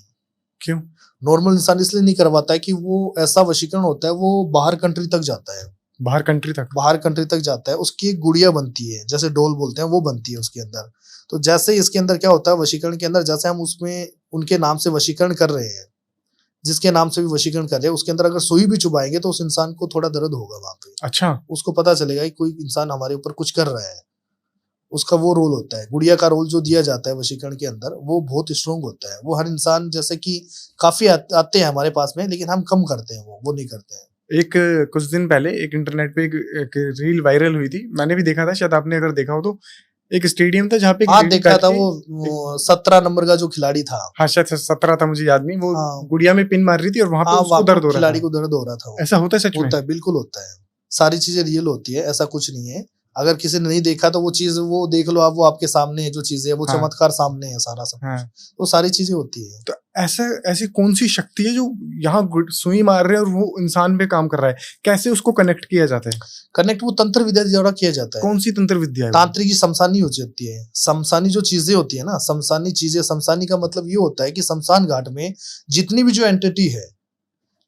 क्यों? नॉर्मल इंसान इसलिए नहीं करवाता है कि वो ऐसा वशीकरण होता है, वो बाहर कंट्री तक जाता है। बाहर कंट्री तक? बाहर कंट्री तक जाता है। उसकी एक गुड़िया बनती है, जैसे डोल बोलते हैं, वो बनती है उसके अंदर। तो जैसे इसके अंदर क्या होता है वशीकरण के अंदर, जैसे हम उसमें उनके नाम से वशीकरण कर रहे हैं, जिसके नाम से भी वशीकरण कर रहे हैं, उसके अंदर अगर सुई भी चुभाएंगे तो उस इंसान को थोड़ा दर्द होगा वहां पे। अच्छा, उसको पता चलेगा कि कोई इंसान हमारे ऊपर कुछ कर रहा है। उसका वो रोल होता है, गुड़िया का रोल जो दिया जाता है वशीकरण के अंदर, वो बहुत स्ट्रोंग होता है। वो हर इंसान जैसे कि काफी आते हैं हमारे पास में, लेकिन हम कम करते हैं, वो नहीं करते हैं। एक कुछ दिन पहले एक इंटरनेट पे एक रील वायरल हुई थी, मैंने भी देखा था, शायद आपने अगर देखा हो तो। एक स्टेडियम था जहाँ पे हाँ देखा था, वो 17 नंबर का जो खिलाड़ी था। हाँ शायद 17 था, मुझे याद नहीं। वो हाँ। गुड़िया में पिन मार रही थी और वहां पे उसको दर्द हो रहा था। खिलाड़ी को दर्द हो रहा था। ऐसा होता है सच में? होता है, बिल्कुल होता है। सारी चीजें रियल होती है, ऐसा कुछ नहीं है। अगर किसी ने नहीं देखा तो वो चीज वो देख लो आप, वो आपके सामने है जो चीजें है, वो हाँ। चमत्कार सामने है सारा सब। हाँ। वो सारी चीजें होती है। तो ऐसी कौन सी शक्ति है जो यहाँ सुई मार रहे है और वो इंसान पे काम कर रहा है? कैसे उसको कनेक्ट किया जाता है? कनेक्ट वो तंत्र विद्या द्वारा किया जाता है। कौन सी तंत्र विद्या है? तांत्रिक की शमशानी हो जाती है। शमशानी जो चीजें होती है ना, शमशानी चीजें, शमशानी का मतलब ये होता है कि शमशान घाट में जितनी भी जो एंटिटी है,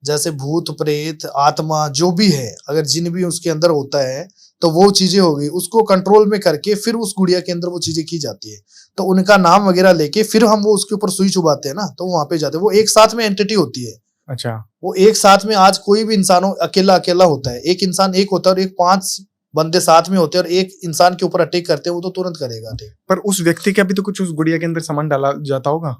जैसे भूत प्रेत आत्मा जो भी है, अगर जिन भी उसके अंदर होता है, तो वो चीजें हो गई, उसको कंट्रोल में करके फिर उस गुड़िया के अंदर वो चीजें की जाती है। तो उनका नाम वगैरह लेके फिर हम वो उसके ऊपर सुई चुभाते हैं ना, तो वहां पे जाते हैं। वो एक साथ में एंटिटी होती है। अच्छा, वो एक साथ में, आज कोई भी इंसान हो, अकेला अकेला होता है, एक इंसान एक होता है और एक 5 बंदे साथ में होते हैं और एक इंसान के ऊपर अटैक करते हैं, वो तो तुरंत करेगा अटैक। पर उस व्यक्ति का भी तो कुछ उस गुड़िया के अंदर सामान डाला जाता होगा?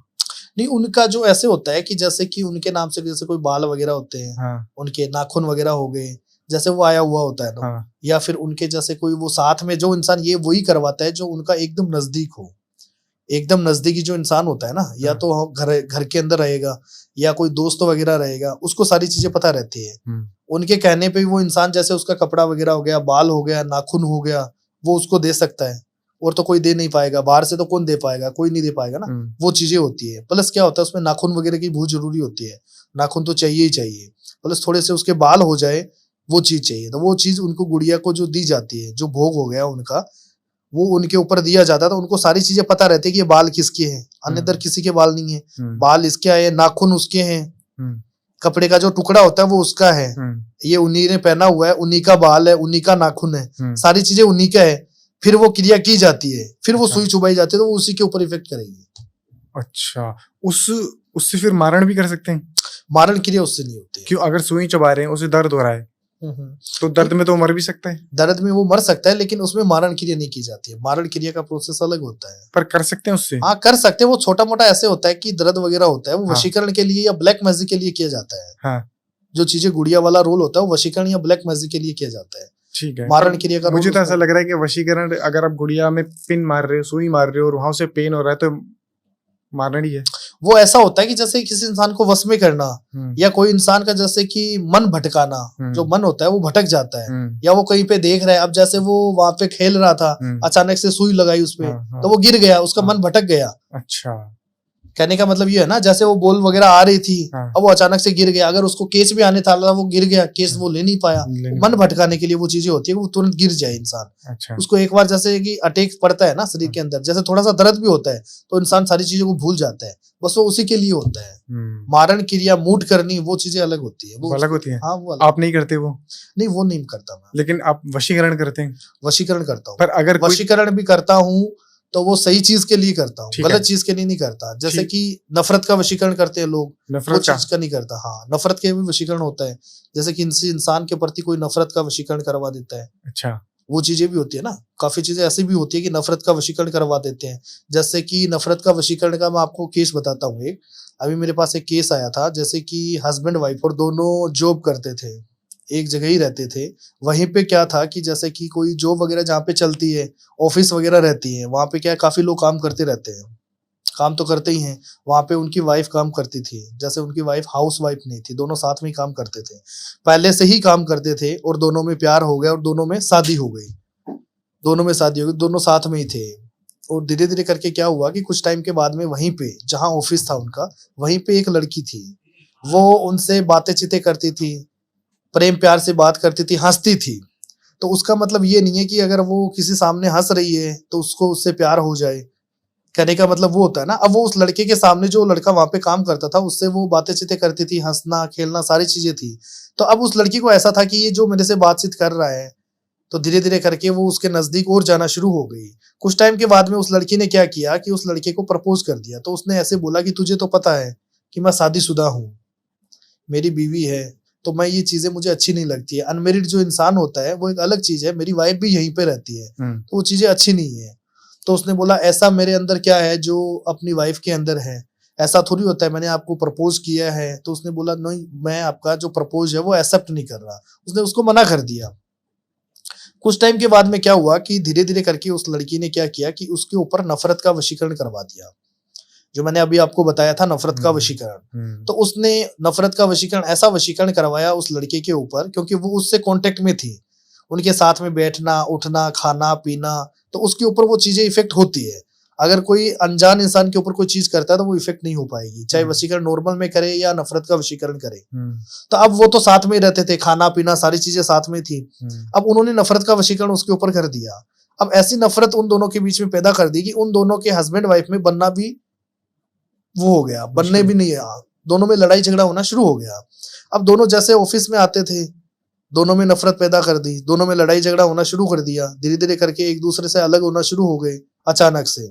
नहीं, उनका जो ऐसे होता है कि जैसे कि उनके नाम से जैसे कोई बाल वगैरह होते हैं, हाँ, उनके नाखून वगैरह हो गए, जैसे वो आया हुआ होता है ना। हाँ, या फिर उनके जैसे कोई वो साथ में जो इंसान, ये वही करवाता है जो उनका एकदम नजदीक हो। एकदम नजदीकी जो इंसान होता है ना, या हाँ। तो घर के अंदर रहेगा या कोई दोस्त वगैरह रहेगा, उसको सारी चीजें पता रहती है। उनके कहने पे वो इंसान, जैसे उसका कपड़ा वगैरह हो गया, बाल हो गया, नाखून हो गया, वो उसको दे सकता है। और तो कोई दे नहीं पाएगा, बाहर से तो कौन दे पाएगा, कोई नहीं दे पाएगा ना। वो चीजें होती है। प्लस क्या होता है उसमें नाखून वगैरह की बहुत जरूरी होती है। नाखून तो चाहिए ही चाहिए। प्लस थोड़े से उसके बाल हो जाए, वो चीज चाहिए। तो वो चीज उनको गुड़िया को जो दी जाती है, जो भोग हो गया उनका, वो उनके ऊपर दिया जाता है। तो उनको सारी चीजें पता रहती है कि ये बाल किसके हैं, अन्यतर किसी के बाल नहीं है, बाल इसके आए, नाखून उसके हैं, कपड़े का जो टुकड़ा होता है वो उसका है, ये उन्हीं ने पहना हुआ है, उन्हीं का बाल है, उन्हीं का नाखून है, सारी चीजें उन्हीं का है। फिर वो क्रिया की जाती है, फिर वो सुई चुभाई जाती है, तो वो उसी के ऊपर इफेक्ट करेगी। अच्छा, उससे फिर मारण भी कर सकते हैं? मारण क्रिया उससे नहीं होती। क्यों? अगर सुई चबा रहे हैं, उसे दर्द हो रहा है, तो दर्द में तो मर भी सकता है। दर्द में वो मर सकता है, लेकिन उसमें मारण क्रिया नहीं की जाती है। मारण क्रिया का प्रोसेस अलग होता है। पर कर सकते हैं उससे? हाँ, कर सकते हैं। वो छोटा मोटा ऐसे होता है कि दर्द वगैरह होता है, वो हाँ। वशीकरण के लिए या ब्लैक मैजिक के लिए किया जाता है। हाँ। जो चीजें गुड़िया वाला रोल होता है वो वशीकरण या ब्लैक मैजिक के लिए किया जाता है। ठीक है। मारण क्रिया का मुझे रोल तो ऐसा उसमें- लग रहा है कि वशीकरण, अगर आप गुड़िया में पिन मार रहे हो, सुई मार रहे हो और वहां से पेन हो रहा है, तो मारण ही है। वो ऐसा होता है कि जैसे किसी इंसान को वश में करना, या कोई इंसान का जैसे कि मन भटकाना, जो मन होता है वो भटक जाता है, या वो कहीं पे देख रहा है। अब जैसे वो वहां पे खेल रहा था, अचानक से सुई लगाई उस पे, तो वो गिर गया, उसका मन भटक गया। अच्छा, कहने का मतलब ये है ना, जैसे वो बॉल वगैरह आ रही थी, हाँ। अब वो अचानक से गिर गया। अगर उसको कैच भी आने था, वो गिर गया, कैच वो ले नहीं पाया। मन भटकाने के लिए वो चीजें होती है, वो तुरंत गिर जाए इंसान। अच्छा। उसको एक बार जैसे कि अटैक पड़ता है ना शरीर के अंदर, जैसे थोड़ा सा दर्द भी होता है, तो इंसान सारी चीजों को भूल जाता है। बस वो उसी के लिए होता है। मारण क्रिया, मूड करनी, वो चीजें अलग होती है। वो अलग होती है। हाँ, वो अलग। आप नहीं करते वो? नहीं, वो नहीं करता मैं। लेकिन आप वशीकरण करते हैं? वशीकरण करता हूँ। पर अगर वशीकरण भी करता हूँ तो वो सही चीज के लिए करता हूँ, गलत चीज के लिए नहीं करता। जैसे कि नफरत का वशीकरण करते हैं लोग, वो चीज का नहीं करता। हाँ, नफरत के भी वशीकरण होता है। जैसे कि किसी इंसान के प्रति कोई नफरत का वशीकरण करवा देता है। अच्छा। वो चीजें भी होती है ना, काफी चीजें ऐसी भी होती है कि नफरत का वशीकरण करवा देते हैं। जैसे कि नफरत का वशीकरण का मैं आपको केस बताता हूँ एक। अभी मेरे पास एक केस आया था, जैसे कि हस्बैंड वाइफ और दोनों जॉब करते थे, एक जगह ही रहते थे। वहीं पे क्या था कि जैसे कि कोई जॉब वगैरह जहाँ पे चलती है, ऑफिस वगैरह रहती है, वहाँ पे क्या है, काफी लोग काम करते रहते हैं, काम तो करते ही हैं। वहाँ पे उनकी वाइफ काम करती थी। जैसे उनकी वाइफ हाउस वाइफ नहीं थी, दोनों साथ में ही काम करते थे, पहले से ही काम करते थे, और दोनों में प्यार हो गया और दोनों में शादी हो गई। दोनों साथ में ही थे। और धीरे धीरे करके क्या हुआ कि कुछ टाइम के बाद में वहीं पे जहाँ ऑफिस था उनका, वहीं पे एक लड़की थी। वो उनसे बातें चीतें करती थी, प्रेम प्यार से बात करती थी, हंसती थी। तो उसका मतलब ये नहीं है कि अगर वो किसी सामने हंस रही है तो उसको उससे प्यार हो जाए। कहने का मतलब वो होता है ना, अब वो उस लड़के के सामने, जो लड़का वहां पे काम करता था, उससे वो बातें चीतें करती थी, हंसना खेलना सारी चीजें थी। तो अब उस लड़की को ऐसा था कि ये जो मेरे से बातचीत कर रहा है, तो धीरे धीरे करके वो उसके नजदीक और जाना शुरू हो गई। कुछ टाइम के बाद में उस लड़की ने क्या किया कि उस लड़के को प्रपोज कर दिया। तो उसने ऐसे बोला कि तुझे तो पता है कि मैं शादीशुदा हूँ, मेरी बीवी है, तो मैं ये चीजें मुझे अच्छी नहीं लगती है। अनमेरिड जो इंसान होता है वो एक अलग चीज है, मेरी वाइफ भी यहीं पे रहती है, तो वो चीजें अच्छी नहीं है। तो उसने बोला ऐसा मेरे अंदर क्या है जो अपनी वाइफ के अंदर है, ऐसा थोड़ी होता है, मैंने आपको प्रपोज किया है। तो उसने बोला नहीं, मैं आपका जो प्रपोज है वो एक्सेप्ट नहीं कर रहा। उसने उसको मना कर दिया। कुछ टाइम के बाद में क्या हुआ कि धीरे धीरे करके उस लड़की ने क्या किया कि उसके ऊपर नफरत का वशीकरण करवा दिया, जो मैंने अभी आपको बताया था, नफरत का वशीकरण। तो उसने नफरत का वशीकरण, ऐसा वशीकरण करवाया उस लड़के के ऊपर, क्योंकि वो उससे कांटेक्ट में थी, उनके साथ में बैठना उठना खाना पीना, तो उसके ऊपर वो चीजें इफेक्ट होती है। अगर कोई अनजान इंसान के ऊपर कोई चीज करता है तो वो इफेक्ट नहीं हो पाएगी, चाहे वशीकरण नॉर्मल में करे या नफरत का वशीकरण करे। तो अब वो तो साथ में ही रहते थे, खाना पीना सारी चीजें साथ में थी। अब उन्होंने नफरत का वशीकरण उसके ऊपर कर दिया। अब ऐसी नफरत उन दोनों के बीच में पैदा कर दी कि उन दोनों के हस्बैंड वाइफ में बनना भी वो हो गया, बनने भी नहीं है, दोनों में लड़ाई झगड़ा होना शुरू हो गया। अब दोनों जैसे ऑफिस में आते थे, दोनों में नफरत पैदा कर दी, दोनों में लड़ाई झगड़ा होना शुरू कर दिया। धीरे धीरे करके एक दूसरे से अलग होना शुरू हो गए अचानक से।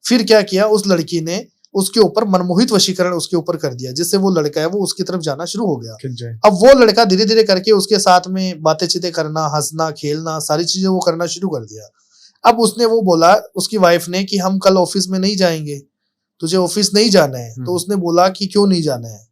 फिर क्या किया, उस लड़की ने उसके ऊपर मनमोहित वशीकरण उसके ऊपर कर दिया, जिससे वो लड़का है वो उसकी तरफ जाना शुरू हो गया। अब वो लड़का धीरे धीरे करके उसके साथ में बातें चीतें करना, हंसना खेलना सारी चीजें वो करना शुरू कर दिया। अब उसने वो बोला उसकी वाइफ ने कि हम कल ऑफिस में नहीं जाएंगे, तुझे ऑफिस नहीं जाना है। तो उसने बोला कि क्यों नहीं जाना है,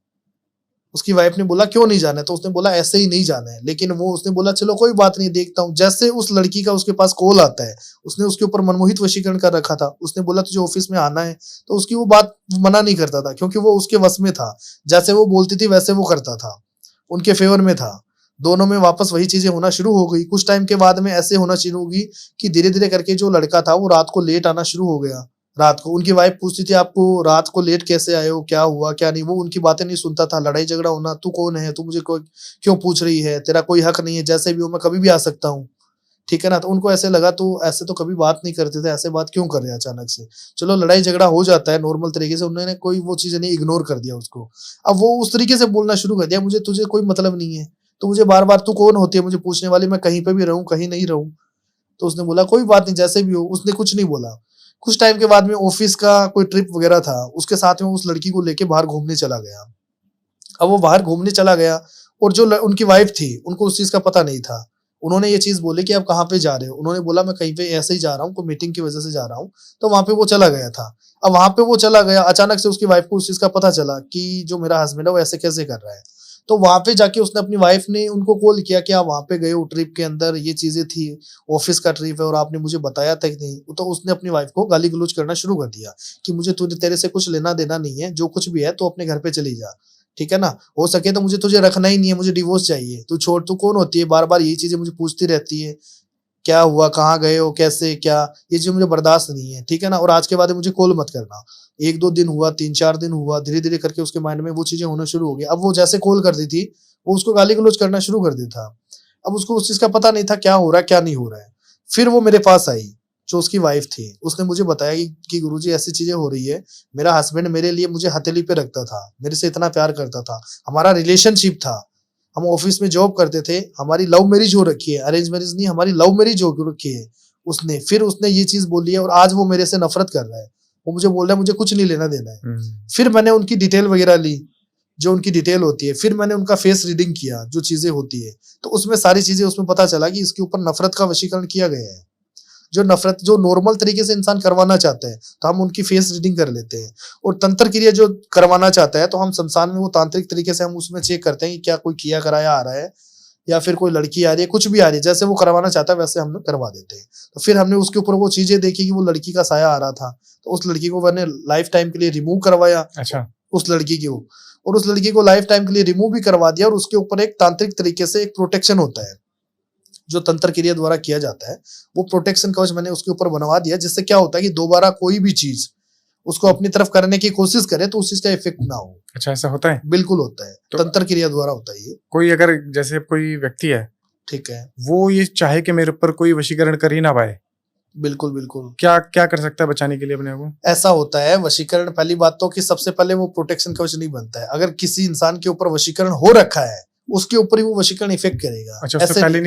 उसकी वाइफ ने बोला क्यों नहीं जाना है, तो उसने बोला ऐसे ही नहीं जाना है। लेकिन वो उसने बोला चलो कोई बात नहीं, देखता हूँ। जैसे उस लड़की का उसके पास कॉल आता है, उसने उसके ऊपर मनमोहित वशीकरण कर रखा था, उसने बोला तुझे ऑफिस में आना है, तो उसकी वो बात मना नहीं करता था, क्योंकि वो उसके वश में था। जैसे वो बोलती थी वैसे वो करता था, उनके फेवर में था। दोनों में वापस वही चीजें होना शुरू हो गई। कुछ टाइम के बाद में ऐसे होना शुरू होगी कि धीरे धीरे करके जो लड़का था वो रात को लेट आना शुरू हो गया। रात को उनकी वाइफ पूछती थी आपको रात को लेट कैसे आए हो, क्या हुआ क्या नहीं, वो उनकी बातें नहीं सुनता था। लड़ाई झगड़ा होना, तू कौन है, तू मुझे क्यों पूछ रही है, तेरा कोई हक नहीं है, जैसे भी हो मैं कभी भी आ सकता हूँ, ठीक है ना। तो उनको ऐसे लगा तो ऐसे तो कभी बात नहीं करते थे, ऐसे बात क्यों कर रहे हैं अचानक से। चलो लड़ाई झगड़ा हो जाता है नॉर्मल तरीके से, उन्होंने कोई वो चीजें नहीं, इग्नोर कर दिया उसको। अब वो उस तरीके से बोलना शुरू कर दिया, मुझे तुझे कोई मतलब नहीं है, तो मुझे बार बार तू कौन होती है मुझे पूछने वाली, मैं कहीं पे भी रहूं कहीं नहीं रहूं। तो उसने बोला कोई बात नहीं जैसे भी हो, उसने कुछ नहीं बोला। कुछ टाइम के बाद में ऑफिस का कोई ट्रिप वगैरह था, उसके साथ में उस लड़की को लेके बाहर घूमने चला गया। अब वो बाहर घूमने चला गया, और जो उनकी वाइफ थी उनको उस चीज का पता नहीं था। उन्होंने ये चीज बोली कि आप कहाँ पे जा रहे हो, उन्होंने बोला मैं कहीं पे ऐसे ही जा रहा हूँ, कोई मीटिंग की वजह से जा रहा हूँ। तो वहां पे वो चला गया था। अब वहां पे वो चला गया, अचानक से उसकी वाइफ को उस चीज का पता चला कि जो मेरा हस्बैंड है वो ऐसे कैसे कर रहा है। तो वहां पे जाके उसने अपनी वाइफ ने उनको कॉल किया कि आप वहां पे गए हो ट्रिप के अंदर, ये चीजें थी, ऑफिस का ट्रिप है और आपने मुझे बताया था कि नहीं। तो उसने अपनी वाइफ को गाली गलौज करना शुरू कर दिया कि मुझे तेरे से कुछ लेना देना नहीं है, जो कुछ भी है तो अपने घर पे चली जा, ठीक है ना, हो सके तो मुझे तुझे रखना ही नहीं है, मुझे डिवोर्स चाहिए, तू छोड़, तू कौन होती है, बार बार यही चीजें मुझे पूछती रहती है, क्या हुआ, कहाँ गए हो, कैसे, क्या, ये चीज मुझे बर्दाश्त नहीं है, ठीक है ना, और आज के बाद मुझे कॉल मत करना। 1-2 दिन हुआ, 3-4 दिन हुआ, धीरे धीरे करके उसके माइंड में वो चीजें होना शुरू हो गई। अब वो जैसे कॉल करती थी वो उसको गाली गलौज करना शुरू कर देता था। अब उसको उस चीज का पता नहीं था क्या हो रहा है क्या नहीं हो रहा है। फिर वो मेरे पास आई, जो उसकी वाइफ थी, उसने मुझे बताया कि गुरुजी ऐसी चीजें हो रही है, मेरा हस्बैंड मेरे लिए मुझे हथेली पे रखता था, मेरे से इतना प्यार करता था, हमारा रिलेशनशिप था, हम ऑफिस में जॉब करते थे, हमारी लव मैरिज हो रखी है, अरेंज मैरिज नहीं, हमारी लव मैरिज हो रखी है उसने। फिर उसने ये चीज बोली है और आज वो मेरे से नफरत कर रहा है, वो मुझे बोल रहा है मुझे कुछ नहीं लेना देना है। फिर मैंने उनकी डिटेल वगैरह ली, जो उनकी डिटेल होती है, फिर मैंने उनका फेस रीडिंग किया, जो चीजें होती है, तो उसमें सारी चीजें, उसमें पता चला कि इसके ऊपर नफरत का वशीकरण किया गया है। जो नफरत, जो नॉर्मल तरीके से इंसान करवाना चाहते हैं तो हम उनकी फेस रीडिंग कर लेते हैं, और तंत्र क्रिया जो करवाना चाहता है तो हम शमशान में वो तांत्रिक तरीके से हम उसमें चेक करते हैं कि क्या कोई किया कराया आ रहा है या फिर कोई लड़की आ रही है, कुछ भी आ रही है, जैसे वो करवाना चाहता है वैसे हम लोग करवा देते हैं। तो फिर हमने उसके ऊपर वो चीजें देखी कि वो लड़की का साया आ रहा था, तो उस लड़की को मैंने लाइफ टाइम के लिए रिमूव करवाया। अच्छा। उस लड़की को, और उस लड़की को लाइफ टाइम के लिए रिमूव भी करवा दिया, और उसके ऊपर एक तांत्रिक तरीके से एक प्रोटेक्शन होता है जो तंत्र क्रिया द्वारा किया जाता है, वो प्रोटेक्शन कवच मैंने उसके ऊपर बनवा दिया, जिससे क्या होता है कि दोबारा कोई भी चीज उसको अपनी तरफ करने की कोशिश करे तो उस चीज का इफेक्ट ना हो। अच्छा, ऐसा होता है? बिल्कुल होता है, तो तंत्र क्रिया द्वारा होता है ये। कोई अगर जैसे कोई व्यक्ति है, ठीक है, वो ये चाहे कि मेरे ऊपर कोई वशीकरण कर ही ना पाए, बिल्कुल बिल्कुल, क्या क्या कर सकता है बचाने के लिए अपने को? ऐसा होता है वशीकरण, पहली बात तो कि सबसे पहले वो प्रोटेक्शन कवच नहीं बनता है। अगर किसी इंसान के ऊपर वशीकरण हो रखा है उसके ऊपर ही वो वशीकरण इफेक्ट करेगा। अच्छा, ऐसे पहले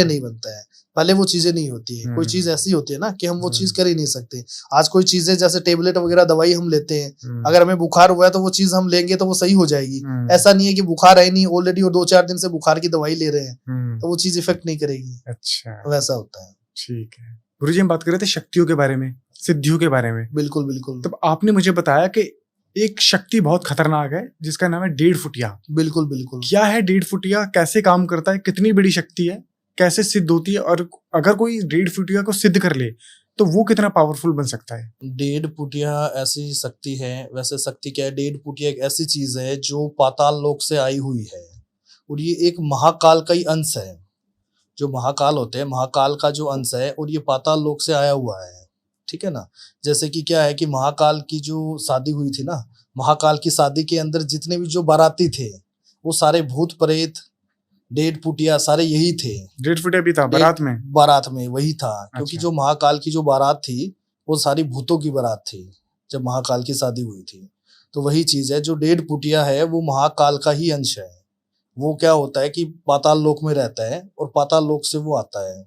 नहीं बनता है, पहले वो चीजें नहीं होती है। कोई चीज ऐसी होती है ना कि हम वो चीज कर ही नहीं सकते। आज कोई चीजें जैसे टेबलेट वगैरह दवाई हम लेते हैं, अगर हमें बुखार हुआ है तो वो चीज हम लेंगे तो वो सही हो जाएगी। ऐसा नहीं है कि बुखार है नहीं ऑलरेडी और 2-4 दिन से बुखार की दवाई ले रहे हैं तो वो चीज इफेक्ट नहीं करेगी। अच्छा, वैसा होता है। ठीक है। गुरुजी, हम बात कर रहे थे शक्तियों के बारे में, सिद्धियों के बारे में। बिल्कुल बिल्कुल। तब आपने मुझे बताया कि एक शक्ति बहुत खतरनाक है जिसका नाम है 1.5 फुटिया। बिल्कुल बिल्कुल। क्या है 1.5 फुटिया, कैसे काम करता है, कितनी बड़ी शक्ति है, कैसे सिद्ध होती है, और अगर कोई 1.5 फुटिया को सिद्ध कर ले तो वो कितना पावरफुल बन सकता है? 1.5 फुटिया ऐसी शक्ति है। वैसे शक्ति क्या है, 1.5 फुटिया एक ऐसी चीज है जो पाताल लोक से आई हुई है, और ये एक महाकाल का ही अंश है। जो महाकाल होते हैं, महाकाल का जो अंश है, और ये पाताल लोक से आया हुआ है, ठीक है ना। जैसे कि क्या है कि महाकाल की जो शादी हुई थी ना, महाकाल की शादी के अंदर जितने भी जो बाराती थे वो सारे भूत प्रेत 1.5 फुटिया सारे यही थे। 1.5 फुटिया भी था बारात में वही था। क्योंकि अच्छा। जो महाकाल की जो बारात थी वो सारी भूतों की बारात थी जब महाकाल की शादी हुई थी। तो वही चीज है, जो 1.5 फुटिया है वो महाकाल का ही अंश है। वो क्या होता है कि पाताल लोक में रहता है और पाताल लोक से वो आता है,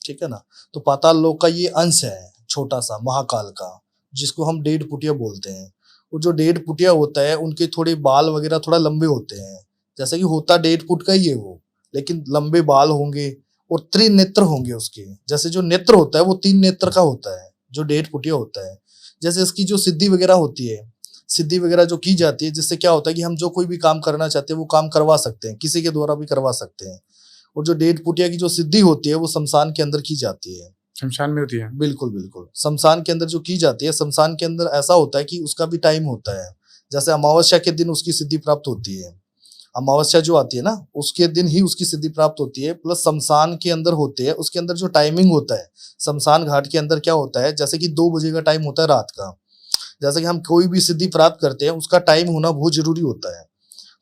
ठीक है ना। तो पाताल लोक का ये अंश है छोटा सा महाकाल का, जिसको हम 1.5 फुटिया बोलते हैं। वो जो 1.5 फुटिया होता है उनके थोड़े बाल वगैरह थोड़ा लंबे होते हैं, जैसे कि होता 1.5 फुट का ही है वो, लेकिन लंबे बाल होंगे और त्रिनेत्र होंगे उसके। जैसे जो नेत्र होता है वो 3 नेत्र का होता है जो 1.5 फुटिया होता है। जैसे इसकी जो सिद्धि वगैरह होती है, सिद्धि वगैरह जो की जाती है, जिससे क्या होता है कि हम जो कोई भी काम करना चाहते हैं वो काम करवा सकते हैं, किसी के द्वारा भी करवा सकते हैं। और जो 1.5 फुटिया की जो सिद्धि होती है वो शमशान के अंदर की जाती है। शमशान में होती है? बिल्कुल बिल्कुल, शमशान के अंदर जो की जाती है। शमशान के अंदर ऐसा होता है कि उसका भी टाइम होता है। जैसे अमावस्या के दिन उसकी सिद्धि प्राप्त होती है, अमावस्या जो आती है ना उसके दिन ही उसकी सिद्धि प्राप्त होती है। प्लस शमशान के अंदर होते हैं, उसके अंदर जो टाइमिंग होता है शमशान घाट के अंदर क्या होता है, जैसे कि 2 बजे का टाइम होता है रात का। जैसे कि हम कोई भी सिद्धि प्राप्त करते हैं उसका टाइम होना बहुत जरूरी होता है।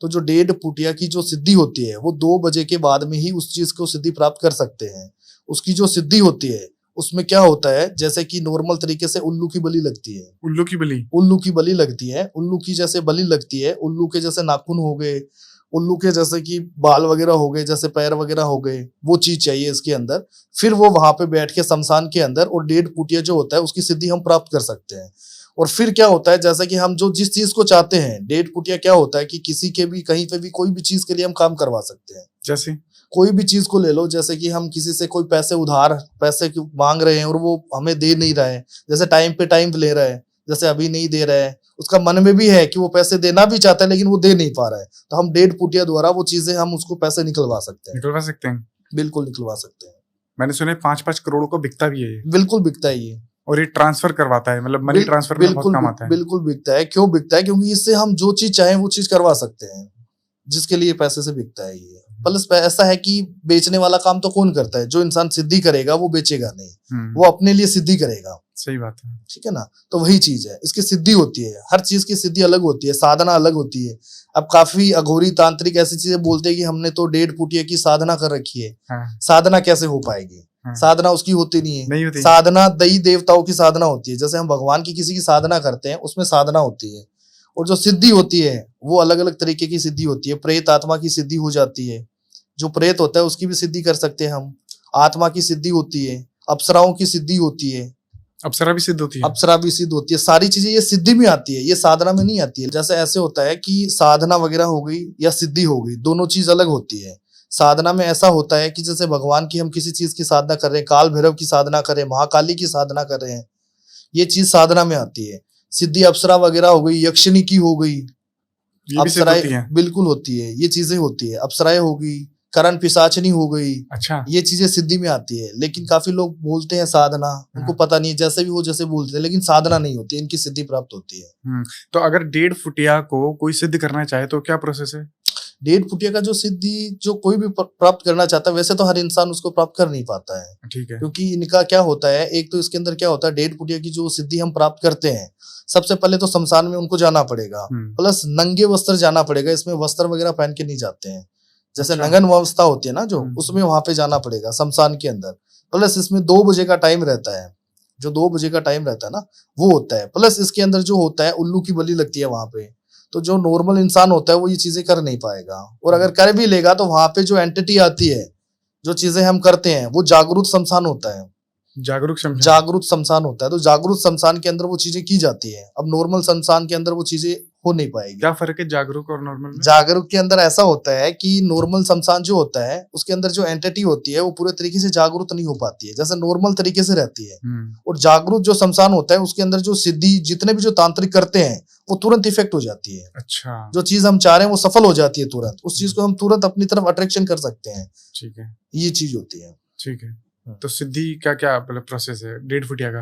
तो जो 1.5 फुटिया की जो सिद्धि होती है वो 2 बजे के बाद में ही उस चीज को सिद्धि प्राप्त कर सकते हैं। उसकी जो सिद्धि होती है उसमें क्या होता है, जैसे कि नॉर्मल तरीके से उल्लू की बलि लगती है। उल्लू की बलि? उल्लू की बलि लगती है, उल्लू की जैसे बलि लगती है। उल्लू के जैसे नाखून हो गए, उल्लू के जैसे कि बाल वगैरह हो गए, जैसे पैर वगैरह हो गए, वो चीज चाहिए इसके अंदर। फिर वो वहां पे बैठ के शमशान के अंदर और 1.5 फुटिया जो होता है उसकी सिद्धि हम प्राप्त कर सकते हैं। और फिर क्या होता है, जैसा कि हम जो जिस चीज को चाहते हैं, डेढ़ फुटिया क्या होता है कि किसी के भी कहीं पे भी कोई भी चीज के लिए हम काम करवा सकते हैं। जैसे कोई भी चीज को ले लो, जैसे कि हम किसी से कोई पैसे मांग रहे हैं और वो हमें दे नहीं रहा है, जैसे टाइम पे टाइम ले रहा है, जैसे अभी नहीं दे रहा है, उसका मन में भी है कि वो पैसे देना भी चाहता है लेकिन वो दे नहीं पा रहा है, तो हम डेढ़ फुटिया द्वारा वो चीजें हम उसको पैसे निकलवा सकते हैं। निकलवा सकते हैं। बिल्कुल निकलवा सकते हैं। मैंने सुना है 5-5 करोड़ को बिकता भी है ये। बिल्कुल बिकता है ये। और ये ट्रांसफर करवाता है, मतलब मनी ट्रांसफर में बहुत काम आता है। बिल्कुल बिकता है। क्यों बिकता है? क्योंकि इससे हम जो चीज चाहें वो चीज करवा सकते हैं, जिसके लिए पैसे से बिकता है ये। प्लस ऐसा है कि बेचने वाला काम तो कौन करता है? जो इंसान सिद्धि करेगा वो बेचेगा नहीं, वो अपने लिए सिद्धि करेगा। सही बात है। ठीक है ना? तो वही चीज है, इसकी सिद्धि होती है, हर चीज की सिद्धि अलग होती है, साधना अलग होती है। अब काफी अघोरी तांत्रिक ऐसी चीजें बोलते हैं कि हमने तो डेढ़ फुटिया की साधना कर रखी है। हाँ। साधना कैसे हो पाएगी? साधना उसकी होती नहीं नहीं है। होती। साधना देवी देवताओं की साधना होती है। जैसे हम भगवान की किसी की साधना करते हैं उसमें साधना होती है, और जो सिद्धि होती है वो अलग अलग तरीके की सिद्धि होती है। प्रेत आत्मा की सिद्धि हो जाती है, जो प्रेत होता है उसकी भी सिद्धि कर सकते हैं हम। आत्मा की सिद्धि होती है, अप्सराओं की सिद्धि होती है। अप्सरा भी सिद्ध होती है। अप्सरा भी सिद्ध होती है। सारी चीजें ये सिद्धि में आती है, ये साधना में नहीं आती है। जैसे ऐसे होता है कि साधना वगैरह हो गई या सिद्धि हो गई, दोनों चीज अलग होती है। साधना में ऐसा होता है कि जैसे भगवान की हम किसी चीज की साधना कर रहे हैं, काल भैरव की साधना कर रहे हैं, महाकाली की साधना कर रहे हैं, ये चीज साधना में आती है। सिद्धि अप्सरा वगैरह हो गई, यक्षिणी की हो गई, अप्सराएं बिल्कुल होती है, ये चीजें होती है। अप्सराएं हो गई, करण पिशाचनी हो गई। अच्छा। ये चीजें सिद्धि में आती है। लेकिन काफी लोग बोलते हैं साधना, उनको पता नहीं, जैसे भी हो जैसे बोलते हैं, लेकिन साधना नहीं होती, इनकी सिद्धि प्राप्त होती है। तो अगर डेढ़ फुटिया को कोई सिद्ध करना चाहे तो क्या प्रोसेस है? डेढ़ फुटिया का जो सिद्धि जो कोई भी प्राप्त करना चाहता है, वैसे तो हर इंसान उसको प्राप्त कर नहीं पाता है। ठीक है। क्योंकि इनका क्या होता है, एक तो इसके अंदर क्या होता है, डेढ़ फुटिया की जो सिद्धि हम प्राप्त करते हैं, सबसे पहले तो शमशान में उनको जाना पड़ेगा, प्लस नंगे वस्त्र जाना पड़ेगा। इसमें वस्त्र वगैरह पहन के नहीं जाते हैं, जैसे नगन अवस्था होती है ना जो, उसमें वहां पे जाना पड़ेगा शमशान के अंदर। प्लस इसमें 2 बजे का टाइम रहता है, जो 2 बजे का टाइम रहता है ना वो होता है। प्लस इसके अंदर जो होता है, उल्लू की बलि लगती है वहां पे, तो जो नॉर्मल इंसान होता है वो ये चीजें कर नहीं पाएगा, और अगर कर भी लेगा तो वहां पे जो एंटिटी आती है, जो चीजें हम करते हैं, वो जागरूक शमशान होता है। जागरूक शमशान होता है, तो जागरूक शमशान के अंदर वो चीजें की जाती है। अब नॉर्मल शमशान के अंदर वो चीजें हो नहीं पाएगी। क्या फर्क है जागरूक और नॉर्मल में? जागरूक के अंदर ऐसा होता है कि नॉर्मल शमशान जो होता है उसके अंदर जो एंटिटी होती है वो पूरे तरीके से जागरूक नहीं हो पाती है, जैसे नॉर्मल तरीके से रहती है। और जागरूक जो शमशान होता है उसके अंदर जो सिद्धि जितने भी जो तांत्रिक करते हैं वो तुरंत इफेक्ट हो जाती है। अच्छा। जो चीज हम चाह रहे हैं वो सफल हो जाती है तुरंत, उस चीज को हम तुरंत अपनी तरफ अट्रैक्शन कर सकते हैं। ठीक है, ये चीज होती है। ठीक है। तो सिद्धि क्या क्या मतलब प्रोसेस है डेढ़ फुटिया का?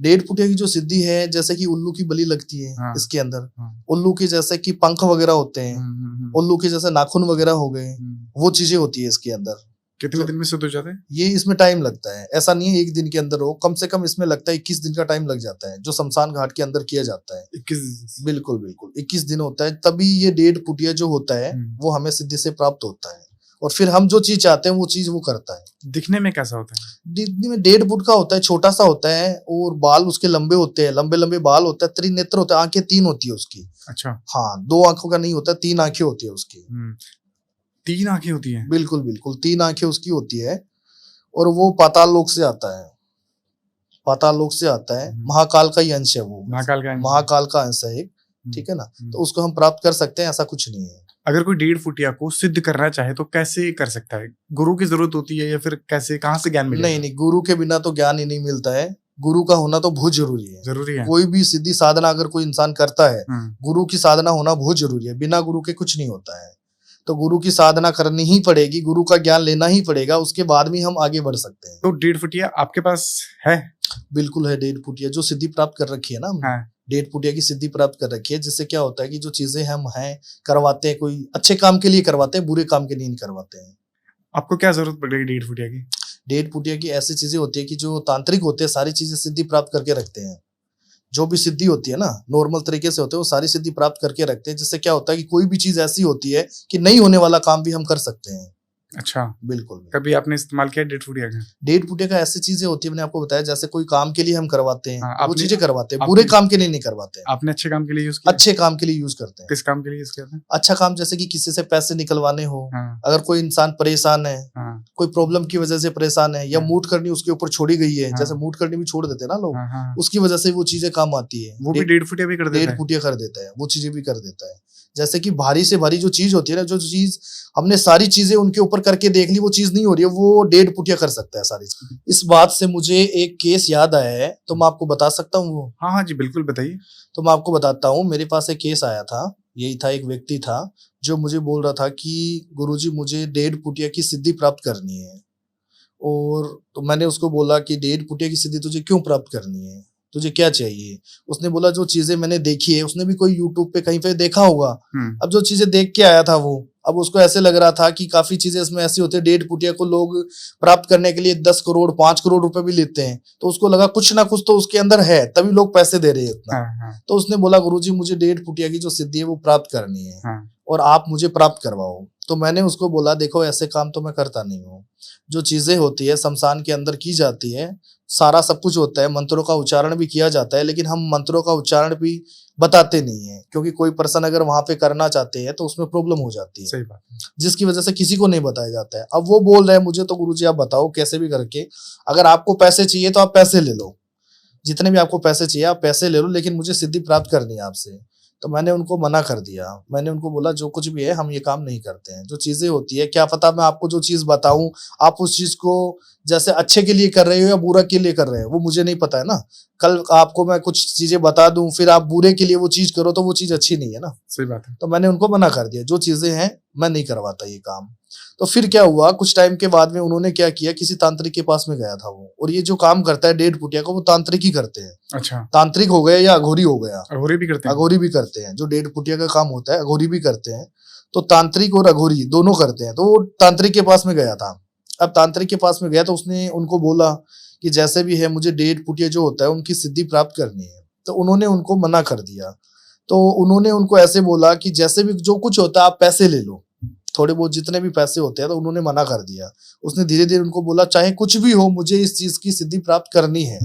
डेढ़ फुटिया की जो सिद्धि है, जैसे कि उल्लू की बलि लगती है। हाँ। इसके अंदर उल्लू के जैसे कि पंख वगैरह होते हैं, उल्लू के जैसे नाखून वगैरह हो गए, वो चीजें होती है इसके अंदर। कितने दिन में सिद्ध हो जाते हैं? ये इसमें टाइम लगता है, ऐसा नहीं है एक दिन के अंदर हो, कम से कम इसमें लगता है 21 दिन का टाइम लग जाता है, जो शमशान घाट के अंदर किया जाता है। 21? बिल्कुल बिल्कुल 21 दिन होता है, तभी ये डेढ़ फुटिया जो होता है वो हमें सिद्धि से प्राप्त होता है, और फिर हम जो चीज चाहते हैं वो चीज वो करता है। दिखने में कैसा होता है? दिखने में 1.5 फुट का होता है, छोटा सा होता है, और बाल उसके लंबे होते हैं, लंबे लंबे बाल होता है, त्रिनेत्र होता है, आंखें 3 होती है उसकी। अच्छा। हाँ, 2 आंखों का नहीं होता, 3 आंखें होती है उसकी। 3 आंखें होती है? बिल्कुल बिल्कुल 3 आंखें उसकी होती है, और वो पाताल लोक से आता है। पाताल लोक से आता है, महाकाल का ही अंश है वो, महाकाल का अंश है एक, ठीक है ना। तो उसको हम प्राप्त कर सकते हैं, ऐसा कुछ नहीं है। अगर कोई डेढ़ फुटिया को सिद्ध करना चाहे तो कैसे कर सकता है? गुरु की जरूरत होती है या फिर कैसे, कहाँ से ज्ञान मिलेगा? नहीं, गुरु के बिना तो ज्ञान ही नहीं मिलता है। गुरु का होना तो बहुत जरूरी है। जरूरी है। कोई भी सिद्धि साधना अगर कोई इंसान करता है, गुरु की साधना होना बहुत जरूरी है। बिना गुरु के कुछ नहीं होता है, तो गुरु की साधना करनी ही पड़ेगी, गुरु का ज्ञान लेना ही पड़ेगा, उसके बाद भी हम आगे बढ़ सकते हैं। तो डेढ़ फुटिया आपके पास है? बिल्कुल है, डेढ़ फुटिया जो सिद्धि प्राप्त कर रखी है ना हमने। हाँ। डेढ़ फुटिया की सिद्धि प्राप्त कर रखी है, जिससे क्या होता है कि जो चीजें हम हैं करवाते हैं, कोई अच्छे काम के लिए करवाते हैं, बुरे काम के लिए नहीं करवाते हैं। आपको क्या जरूरत पड़ेगी डेढ़ फुटिया की? डेढ़ फुटिया की ऐसी चीजें होती है कि जो तांत्रिक होते हैं सारी चीजें सिद्धि प्राप्त करके रखते हैं। जो भी सिद्धि होती है ना नॉर्मल तरीके से होते हैं, वो सारी सिद्धि प्राप्त करके रखते हैं, जिससे क्या होता है कि कोई भी चीज ऐसी होती है कि नहीं होने वाला काम भी हम कर सकते हैं। अच्छा, बिल्कुल। कभी आपने इस्तेमाल किया डेड फूड का? डेढ़ फुटिया का ऐसी चीजें होती है, मैंने आपको बताया, जैसे कोई काम के लिए हम करवाते हैं, हाँ, वो आपने चीजें करवाते हैं, बुरे आपने काम के लिए नहीं करवाते हैं, आपने अच्छे काम के लिए यूज किया? अच्छे काम के लिए यूज करते हैं। किस काम के लिए यूज किया था? अच्छा काम जैसे कि किसी से पैसे निकलवाने हो, हाँ, अगर कोई इंसान परेशान है, हाँ, कोई प्रॉब्लम की वजह से परेशान है, या हाँ। मूट करनी उसके ऊपर छोड़ी गई है, हाँ। जैसे मूट करनी भी छोड़ देते हैं ना लोग, हाँ, हाँ। उसकी वजह से वो चीजें काम आती है। वो भी डेढ़ फुटिया भी कर देता डेढ़ है? फुटिया कर देता है, वो चीजें भी कर देता है। जैसे कि भारी से भारी जो चीज होती है ना, जो चीज हमने सारी चीजें उनके ऊपर करके देख ली, वो चीज नहीं हो रही है, वो डेढ़ फुटिया कर सकता है सारी चीज। इस बात से मुझे एक केस याद आया है, तो मैं आपको बता सकता हूँ वो? हाँ, हाँ जी, बिल्कुल बताइए। तो मैं आपको बताता हूँ, मेरे पास एक केस आया था। यही था, एक व्यक्ति था जो मुझे बोल रहा था कि गुरुजी मुझे डेढ़ फुटिया की सिद्धि प्राप्त करनी है। और तो मैंने उसको बोला कि डेढ़ फुटिया की सिद्धि तुझे क्यों प्राप्त करनी है, तुझे क्या चाहिए? उसने बोला जो चीजें मैंने देखी है, उसने भी कोई यूट्यूब पे कहीं पे देखा होगा। अब जो चीजें देख के आया था वो, अब उसको ऐसे लग रहा था कि काफी चीजें इसमें ऐसी होती है, डेढ़ फुटिया को लोग प्राप्त करने के लिए 10 करोड़ 5 करोड़ रुपए भी लेते हैं। तो उसको लगा कुछ ना कुछ तो उसके अंदर है, तभी लोग पैसे दे रहे हैं इतना। हाँ, हाँ, तो उसने बोला गुरुजी मुझे डेढ़ फुटिया की जो सिद्धि है वो प्राप्त करनी है, हाँ, और आप मुझे प्राप्त करवाओ। तो मैंने उसको बोला देखो ऐसे काम तो मैं करता नहीं हूँ। जो चीजें होती है शमशान के अंदर की जाती है, सारा सब कुछ होता है, मंत्रों का उच्चारण भी किया जाता है, लेकिन हम मंत्रों का उच्चारण भी बताते नहीं है, क्योंकि कोई पर्सन अगर वहां पे करना चाहते हैं तो उसमें प्रॉब्लम हो जाती है, सही बात है। जिसकी वजह से किसी को नहीं बताया जाता है। अब वो बोल रहे हैं मुझे तो गुरुजी आप बताओ कैसे भी करके, अगर आपको पैसे चाहिए तो आप पैसे ले लो, जितने भी आपको पैसे चाहिए आप पैसे ले लो, लेकिन मुझे सिद्धि प्राप्त करनी है आपसे। तो मैंने उनको मना कर दिया। मैंने उनको बोला जो कुछ भी है हम ये काम नहीं करते हैं। जो चीजें होती है, क्या पता मैं आपको जो चीज बताऊं आप उस चीज को जैसे अच्छे के लिए कर रहे हो या बुरा के लिए कर रहे हो, वो मुझे नहीं पता है ना। कल आपको मैं कुछ चीजें बता दूं फिर आप बुरे के लिए वो चीज करो, तो वो चीज अच्छी नहीं है ना। सही बात है। तो मैंने उनको मना कर दिया, जो चीजें हैं मैं नहीं करवाता ये काम। तो फिर क्या हुआ, कुछ टाइम के बाद में उन्होंने क्या किया, किसी तांत्रिक के पास में गया था वो, और ये जो काम करता है डेढ़ फुटिया को, वो तांत्रिक ही करते हैं। अच्छा, तांत्रिक हो गए या अघोरी हो गया, अघोरी भी करते हैं? अघोरी भी करते हैं। जो डेढ़ फुटिया का काम होता है अघोरी भी करते हैं। तो तांत्रिक और अघोरी दोनों करते हैं। तो वो तांत्रिक के पास में गया था। अब तांत्रिक के पास में गया तो उसने उनको बोला कि जैसे भी है मुझे डेढ़ फुटिया जो होता है उनकी सिद्धि प्राप्त करनी है। तो उन्होंने उनको मना कर दिया। तो उन्होंने उनको ऐसे बोला कि जैसे भी जो कुछ होता है आप पैसे ले लो, थोड़े बहुत जितने भी पैसे होते हैं। तो उन्होंने मना कर दिया। उसने धीरे धीरे उनको बोला चाहे कुछ भी हो मुझे इस चीज की सिद्धि प्राप्त करनी है,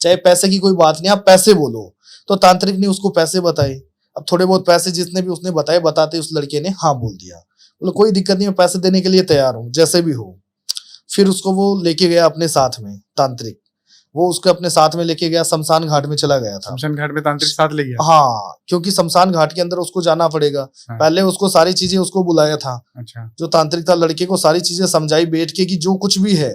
चाहे पैसे की कोई बात नहीं, आप पैसे बोलो। तो तांत्रिक ने उसको पैसे बताए। अब थोड़े बहुत पैसे जितने भी उसने बताए, बताते उस लड़के ने हाँ बोल दिया, बोला कोई दिक्कत नहीं, मैं पैसे देने के लिए तैयार हूँ जैसे भी हो। फिर उसको वो लेके गया अपने साथ में, तांत्रिक वो उसको अपने साथ में लेके गया, शमशान घाट में चला गया था। शमशान घाट में तांत्रिक साथ ले गया? हाँ, क्योंकि शमशान घाट के अंदर उसको जाना पड़ेगा। हाँ। पहले उसको सारी चीजें उसको बुलाया था। अच्छा, जो तांत्रिक था लड़के को सारी चीजें समझाई बैठ के कि जो कुछ भी है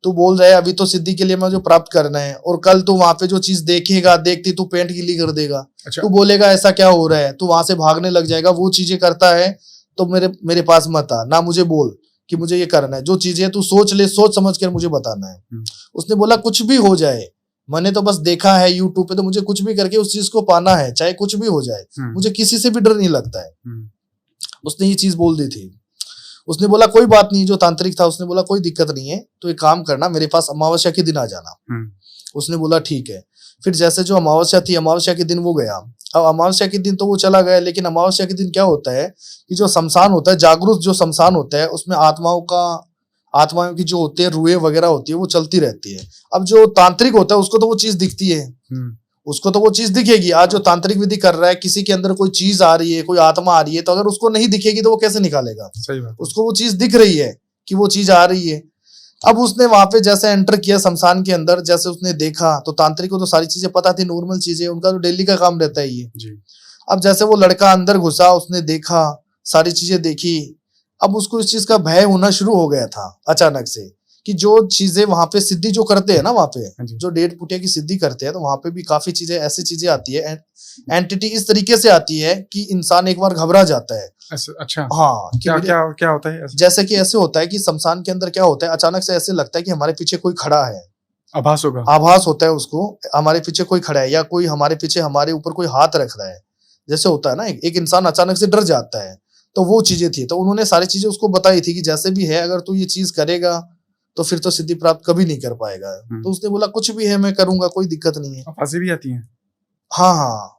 तू बोल रहा है अभी तो सिद्धि के लिए मैं जो प्राप्त करना है, और कल तू वहां पे जो चीज देखेगा, देखती तू पेंट गीली कर देगा। अच्छा, तू बोलेगा ऐसा क्या हो रहा है, तू वहां से भागने लग जाएगा। वो चीजें करता है तो मेरे पास मत आ ना, मुझे बोल कि मुझे ये करना है। जो चीजें तू सोच ले, सोच समझ कर मुझे बताना है। उसने बोला कुछ भी हो जाए, मैंने तो बस देखा है यूट्यूब पे, तो मुझे कुछ भी करके उस चीज को पाना है, चाहे कुछ भी हो जाए, मुझे किसी से भी डर नहीं लगता है। उसने ये चीज बोल दी थी। उसने बोला कोई बात नहीं, जो तांत्रिक था उसने बोला कोई दिक्कत नहीं है, तो एक काम करना मेरे पास अमावस्या के दिन आ जाना। उसने बोला ठीक है। फिर जैसे जो अमावस्या थी, अमावस्या के दिन वो गया। अब अमावस्या के दिन तो वो चला गया, लेकिन अमावस्या के दिन क्या होता है कि जो शमशान होता है, जागरूक जो शमशान होता है, उसमें आत्माओं की जो होती है रूहें वगैरह होती है, वो चलती रहती है। अब जो तांत्रिक होता है उसको तो वो चीज दिखती है, उसको तो वो चीज दिखेगी। आज जो तांत्रिक विधि कर रहा है, किसी के अंदर कोई चीज आ रही है, कोई आत्मा आ रही है, तो अगर उसको नहीं दिखेगी तो वो कैसे निकालेगा? सही बात। उसको वो चीज दिख रही है कि वो चीज आ रही है। अब उसने वहां पे जैसे एंटर किया शमशान के अंदर, जैसे उसने देखा, तो तांत्रिक को तो सारी चीजें पता थी, नॉर्मल चीजें, उनका तो डेली का काम रहता है ये जी। अब जैसे वो लड़का अंदर घुसा, उसने देखा, सारी चीजें देखी। अब उसको इस चीज का भय होना शुरू हो गया था अचानक से, कि जो चीजें वहां पे सिद्धि जो करते हैं ना, वहां पे जो डेढ़ फुटिया की सिद्धि करते हैं, तो वहां पे भी काफी चीजें ऐसी चीजें आती है, एंटिटी इस तरीके से आती है कि इंसान एक बार घबरा जाता है। अच्छा, हाँ, क्या होता है? जैसे कि ऐसे होता है कि शमशान के अंदर क्या होता है, अचानक से ऐसे लगता है कि हमारे पीछे कोई खड़ा है। आभास होगा, आभास होता है उसको, हमारे पीछे कोई खड़ा है, या कोई हमारे पीछे हमारे ऊपर कोई हाथ रख रहा है। जैसे होता है ना, एक इंसान अचानक से डर जाता है, तो वो चीजें थी। तो उन्होंने सारी चीजें उसको बताई थी कि जैसे भी है, अगर तू ये चीज करेगा तो फिर तो सिद्धि प्राप्त कभी नहीं कर पाएगा। तो उसने बोला कुछ भी है मैं करूंगा, कोई दिक्कत नहीं है। फांसी भी आती है? हाँ,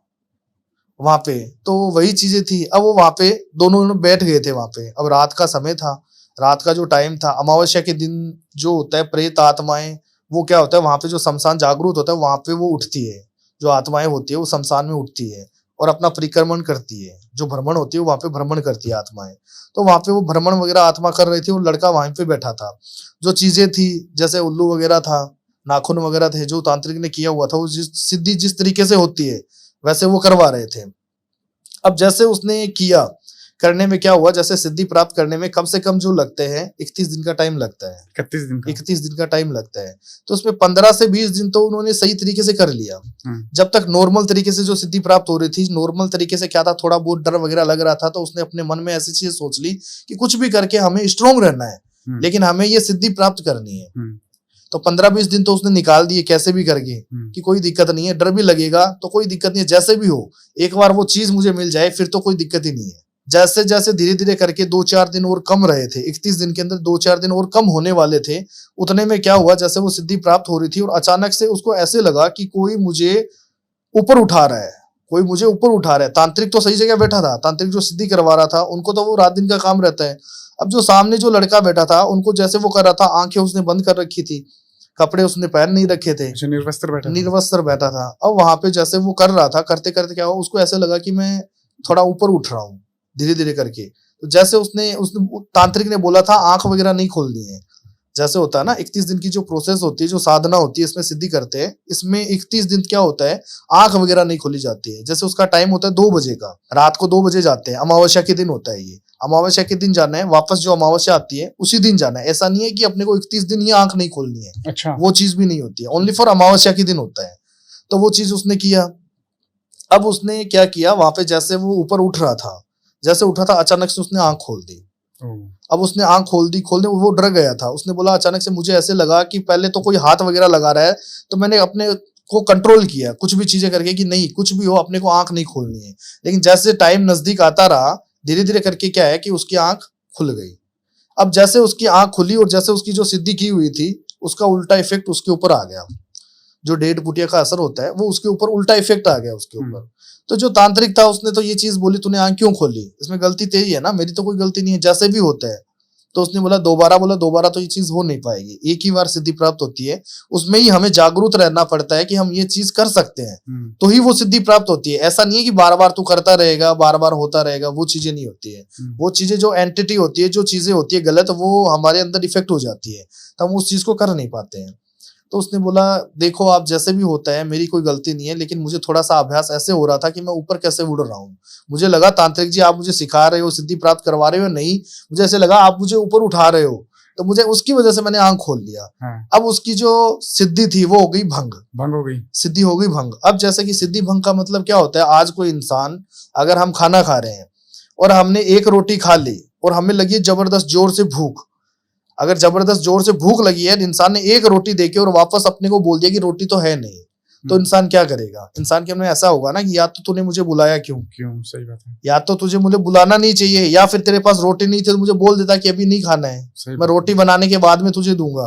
वहां पे तो वही चीजें थी। अब वो वहां पे दोनों बैठ गए थे वहां पे। अब रात का समय था, रात का जो टाइम था, अमावस्या के दिन जो होता है प्रेत आत्माएं, वो क्या होता है वहां पे जो शमशान जागरूक होता है वहां पे वो उठती है, जो आत्माएं होती है वो शमशान में उठती है और अपना परिक्रमण करती है, जो भ्रमण होती है वहां पे भ्रमण करती है आत्माएं। तो वहां पे वो भ्रमण वगैरह आत्मा कर रही थी और लड़का वहां पे बैठा था। जो चीजें थी जैसे उल्लू वगैरह था, नाखून वगैरह थे, जो तांत्रिक ने किया हुआ था वो सिद्धि जिस तरीके से होती है वैसे वो करवा रहे थे। अब जैसे उसने किया, करने में क्या हुआ, जैसे सिद्धि प्राप्त करने में कम से कम जो लगते हैं 31 दिन का टाइम लगता है, 31 दिन का टाइम लगता है। तो उसमें 15 से 20 दिन तो उन्होंने सही तरीके से कर लिया। जब तक नॉर्मल तरीके से जो सिद्धि प्राप्त हो रही थी, नॉर्मल तरीके से क्या था, थोड़ा बहुत डर वगैरह लग रहा था, तो उसने अपने मन में ऐसी चीज सोच ली कि कुछ भी करके हमें स्ट्रोंग रहना है, लेकिन हमें ये सिद्धि प्राप्त करनी है। तो 15-20 दिन तो उसने निकाल दिए कैसे भी करके कि कोई दिक्कत नहीं है, डर भी लगेगा तो कोई दिक्कत नहीं है, जैसे भी हो एक बार वो चीज मुझे मिल जाए फिर तो कोई दिक्कत ही नहीं है। जैसे जैसे धीरे धीरे करके 2-4 दिन और कम रहे थे, 31 दिन के अंदर 2-4 दिन और कम होने वाले थे। उतने में क्या हुआ, जैसे वो सिद्धि प्राप्त हो रही थी और अचानक से उसको ऐसे लगा कि कोई मुझे ऊपर उठा रहा है, कोई मुझे ऊपर उठा रहा है। तांत्रिक तो सही जगह बैठा था, तांत्रिक जो सिद्धि करवा रहा था उनको तो वो रात दिन का काम रहता है। अब जो सामने जो लड़का बैठा था उनको जैसे वो कर रहा था, आंखें उसने बंद कर रखी थी, कपड़े उसने पहन नहीं रखे थे, निर्वस्त्र बैठा था। अब वहां पे जैसे वो कर रहा था, करते करते क्या हुआ, उसको ऐसे लगा कि मैं थोड़ा ऊपर उठ रहा हूँ धीरे धीरे करके। तो जैसे उसने तांत्रिक ने बोला था आंख वगैरह नहीं खोलनी है, जैसे होता है ना 31 दिन की जो प्रोसेस होती है, जो साधना होती है, इसमें सिद्धि करते हैं, इसमें 31 दिन क्या होता है, आंख वगैरह नहीं खोली जाती है। जैसे उसका टाइम होता है 2 बजे का, रात को 2 बजे जाते हैं, अमावस्या के दिन होता है ये, अमावस्या के दिन जाना है, वापस जो अमावस्या आती है उसी दिन जाना है। ऐसा नहीं है कि अपने को 31 दिन ही आंख नहीं खोलनी है, अच्छा, वो चीज भी नहीं होती है, ओनली फॉर अमावस्या के दिन होता है। तो वो चीज उसने किया। अब उसने क्या किया, वहां पे जैसे वो ऊपर उठ रहा था, जैसे उठा था अचानक से उसने आंख खोल दी। अब उसने आंख खोल दी, वो डर गया था। उसने बोला अचानक से मुझे ऐसे लगा कि पहले तो कोई हाथ वगैरह लगा रहा है, तो मैंने अपने को कंट्रोल किया कुछ भी चीजें करके कि नहीं कुछ भी हो अपने को आंख नहीं खोलनी है। लेकिन जैसे टाइम नजदीक आता रहा, धीरे धीरे करके क्या है कि उसकी आंख खुल गई। अब जैसे उसकी आंख खुली और जैसे उसकी जो सिद्धि की हुई थी उसका उल्टा इफेक्ट उसके ऊपर आ गया, जो डेढ़ पुटिया का असर होता है वो उसके ऊपर उल्टा इफेक्ट आ गया उसके ऊपर। तो जो तांत्रिक था उसने तो ये चीज बोली, तूने आंख क्यों खोली, इसमें गलती तेरी है ना, मेरी तो कोई गलती नहीं है, जैसे भी होता है। तो उसने बोला दोबारा तो ये चीज हो नहीं पाएगी, एक ही बार सिद्धि प्राप्त होती है, उसमें ही हमें जागरूक रहना पड़ता है कि हम ये चीज कर सकते हैं, तो ही वो सिद्धि प्राप्त होती है। ऐसा नहीं है कि बार बार तू करता रहेगा, बार बार होता रहेगा, वो चीजें नहीं होती है। वो चीजें जो एंटिटी होती है, जो चीजें होती है गलत, वो हमारे अंदर इफेक्ट हो जाती है, तो हम उस चीज को कर नहीं पाते हैं। तो उसने बोला देखो आप जैसे भी होता है मेरी कोई गलती नहीं है, लेकिन मुझे थोड़ा सा अभ्यास ऐसे हो रहा था कि मैं ऊपर कैसे उड़ रहा हूँ। मुझे लगा तांत्रिक जी आप मुझे सिखा रहे हो, सिद्धि प्राप्त करवा रहे हो, नहीं मुझे ऐसे लगा आप मुझे ऊपर उठा रहे हो, तो मुझे उसकी वजह से मैंने आंख खोल लिया। अब उसकी जो सिद्धि थी वो हो गई भंग हो गई, सिद्धि हो गई भंग। अब जैसे कि सिद्धि भंग का मतलब क्या होता है, आज कोई इंसान अगर हम खाना खा रहे हैं और हमने एक रोटी खा ली और हमें लगी जबरदस्त जोर से भूख, अगर जबरदस्त जोर से भूख लगी है, इंसान ने एक रोटी देके और वापस अपने को बोल दिया कि रोटी तो है नहीं, तो इंसान क्या करेगा, इंसान के मन में ऐसा होगा ना कि या तो तूने मुझे बुलाया क्यों, सही बात है, या तो तुझे मुझे बुलाना नहीं चाहिए, या फिर तेरे पास रोटी नहीं थी तो मुझे बोल देता कि अभी नहीं खाना है, मैं रोटी बनाने के बाद में तुझे दूंगा।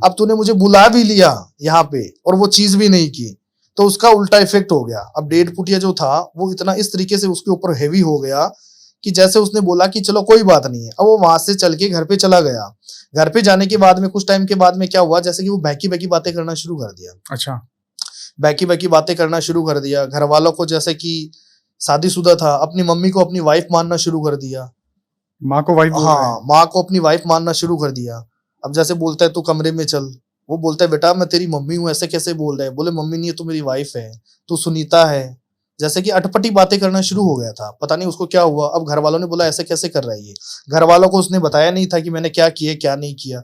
अब तूने मुझे बुला भी लिया यहाँ पे और वो चीज भी नहीं की, तो उसका उल्टा इफेक्ट हो गया। अब डेढ़ पुटिया जो था वो इतना इस तरीके से उसके ऊपर हैवी हो गया कि जैसे उसने बोला कि चलो कोई बात नहीं है। अब वो वहां से चल के घर पे चला गया। घर पे जाने के बाद में कुछ टाइम के बाद में क्या हुआ, जैसे कि वो बहकी बहकी बातें करना शुरू कर दिया। अच्छा, बहकी बहकी बातें करना शुरू कर दिया। घर वालों को, जैसे कि शादीशुदा था, अपनी मम्मी को अपनी वाइफ मानना शुरू कर दिया, माँ को वाइफ, हाँ माँ को अपनी वाइफ मानना शुरू कर दिया। अब जैसे बोलता है तू कमरे में चल, वो बोलता है बेटा मैं तेरी मम्मी हूँ, ऐसे कैसे बोल रहा है, बोले मम्मी नहीं है तू मेरी वाइफ है, तू सुनीता है। जैसे कि अटपटी बातें करना शुरू हो गया था, पता नहीं उसको क्या हुआ। अब घर वालों ने बोला ऐसे कैसे कर रहा है ये, घर वालों को उसने बताया नहीं था कि मैंने क्या किया क्या नहीं किया।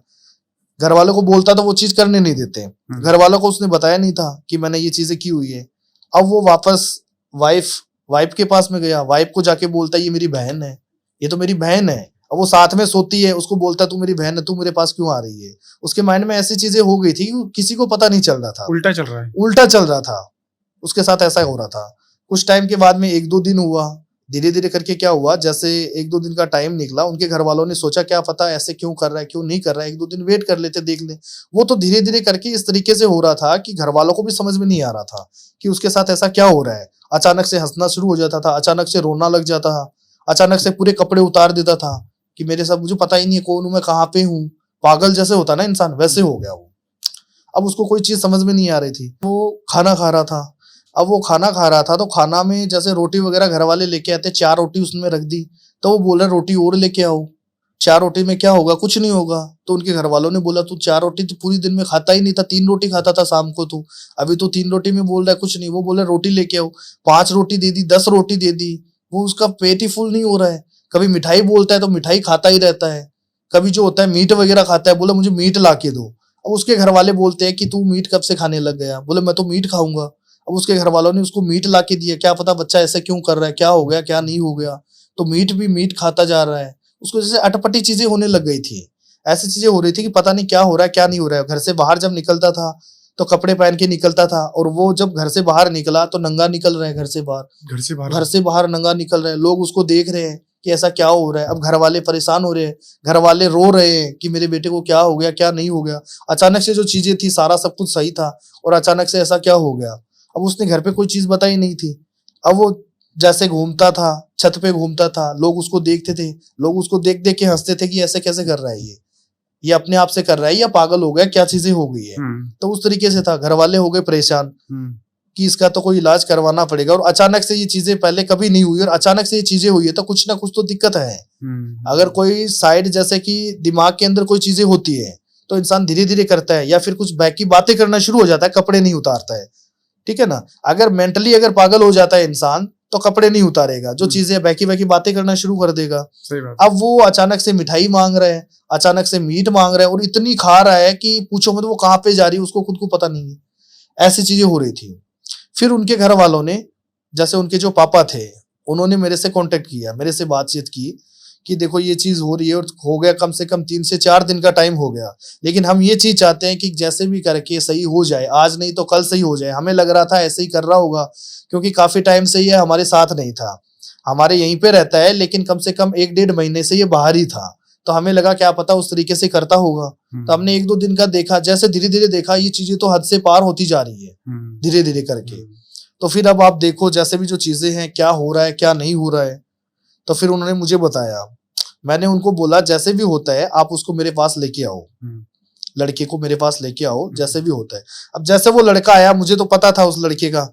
घर वालों को बोलता तो वो चीज करने नहीं देते, घर वालों को उसने बताया नहीं था कि मैंने ये चीजें की हुई है। अब वो वापस वाइफ के पास में गया, वाइफ को जाके बोलता है ये मेरी बहन है, ये तो मेरी बहन है। अब वो साथ में सोती है, उसको बोलता है तू मेरी बहन है, तू मेरे पास क्यों आ रही है। उसके माइंड में ऐसी चीजें हो गई थी किसी को पता नहीं चल रहा था, उल्टा चल रहा था उसके साथ, ऐसा हो रहा था। कुछ टाइम के बाद में 1-2 दिन हुआ, धीरे धीरे करके क्या हुआ, जैसे 1-2 दिन का टाइम निकला, उनके घर वालों ने सोचा क्या पता ऐसे क्यों कर रहा है क्यों नहीं कर रहा है, 1-2 दिन वेट कर लेते देख ले। वो तो धीरे धीरे करके इस तरीके से हो रहा था कि घर वालों को भी समझ में नहीं आ रहा था कि उसके साथ ऐसा क्या हो रहा है। अचानक से हंसना शुरू हो जाता था, अचानक से रोना लग जाता था, अचानक से पूरे कपड़े उतार देता था, कि मेरे साथ, मुझे पता ही नहीं है कौन हूं मैं, कहाँ पे हूँ, पागल जैसे होता ना इंसान, वैसे हो गया वो। अब उसको कोई चीज समझ में नहीं आ रही थी। वो खाना खा रहा था। अब वो खाना खा रहा था तो खाना में जैसे रोटी वगैरह घर वाले लेके आते, 4 रोटी उसमें रख दी, तो वो बोला रोटी और लेके आओ, 4 रोटी में क्या होगा, कुछ नहीं होगा। तो उनके घर वालों ने बोला तू 4 रोटी तो पूरी दिन में खाता ही नहीं था, 3 रोटी खाता था शाम को, तू अभी तो 3 रोटी में बोल रहा है कुछ नहीं। वो बोले रोटी लेके आओ, 5 रोटी दे दी, 10 रोटी दे दी, वो उसका पेट ही फुल नहीं हो रहा है। कभी मिठाई बोलता है तो मिठाई खाता ही रहता है, कभी जो होता है मीट वगैरह खाता है, बोला मुझे मीट ला के दो। अब उसके घर वाले बोलते हैं कि तू मीट कब से खाने लग गया, बोले मैं तो मीट खाऊंगा। अब उसके घर वालों ने उसको मीट ला के दिया, क्या पता बच्चा ऐसे क्यों कर रहा है, क्या हो गया क्या नहीं हो गया, तो मीट भी मीट खाता जा रहा है। उसको जैसे अटपटी चीजें होने लग गई थी, ऐसी चीजें हो रही थी कि पता नहीं क्या हो रहा है क्या नहीं हो रहा है। घर से बाहर जब निकलता था तो कपड़े पहन के निकलता था, और वो जब घर से बाहर निकला तो नंगा निकल रहा है, घर से बाहर नंगा निकल रहे हैं। लोग उसको देख रहे हैं कि ऐसा क्या हो रहा है। अब घर वाले परेशान हो रहे हैं, घर वाले रो रहे हैं कि मेरे बेटे को क्या हो गया क्या नहीं हो गया। अचानक से जो चीजें थी सारा सब कुछ सही था, और अचानक से ऐसा क्या हो गया। अब उसने घर पे कोई चीज बताई नहीं थी। अब वो जैसे घूमता था, छत पे घूमता था, लोग उसको देखते थे, लोग उसको देख देख के हंसते थे कि ऐसे कैसे कर रहा है ये अपने आप से कर रहा है या पागल हो गया, क्या चीजें हो गई है। तो उस तरीके से था। घर वाले हो गए परेशान कि इसका तो कोई इलाज करवाना पड़ेगा। और अचानक से ये चीजें पहले कभी नहीं हुई, और अचानक से ये चीजें हुई है तो कुछ ना कुछ तो दिक्कत है। अगर कोई साइड जैसे कि दिमाग के अंदर कोई चीजें होती है तो इंसान धीरे धीरे करता है, या फिर कुछ बैकी बातें करना शुरू हो जाता है, कपड़े नहीं उतारता है, ठीक है ना। अगर मेंटली अगर पागल हो जाता है इंसान तो कपड़े नहीं उतारेगा, जो चीजें बैकी बैकी बातें करना शुरू कर देगा। अब वो अचानक से मिठाई मांग रहा है, अचानक से मीट मांग रहा है, और इतनी खा रहा है कि पूछो मत वो कहाँ पे जा रही है उसको खुद को पता नहीं है। ऐसी चीजें हो रही थी। फिर उनके घर वालों ने, जैसे उनके जो पापा थे, उन्होंने मेरे से कांटेक्ट किया, मेरे से बातचीत की कि देखो ये चीज हो रही है, और हो गया कम से कम 3 से 4 दिन का टाइम हो गया, लेकिन हम ये चीज चाहते हैं कि जैसे भी करके सही हो जाए, आज नहीं तो कल सही हो जाए। हमें लग रहा था ऐसे ही कर रहा होगा, क्योंकि काफी टाइम से ये हमारे साथ नहीं था, हमारे यहीं पे रहता है, लेकिन कम से कम 1-1.5 महीने से ये बाहर ही था। तो हमें लगा क्या पता उस तरीके से करता होगा। तो हमने 1-2 दिन का देखा, जैसे धीरे धीरे देखा ये चीजें तो हद से पार होती जा रही है धीरे धीरे करके। तो फिर अब आप देखो जैसे भी जो चीजें हैं, क्या हो रहा है क्या नहीं हो रहा है। तो फिर उन्होंने मुझे बताया, मैंने उनको बोला जैसे भी होता है आप उसको मेरे पास लेके आओ, लड़के को मेरे पास लेके आओ, जैसे भी होता है। अब जैसे वो लड़का आया, मुझे तो पता था उस लड़के का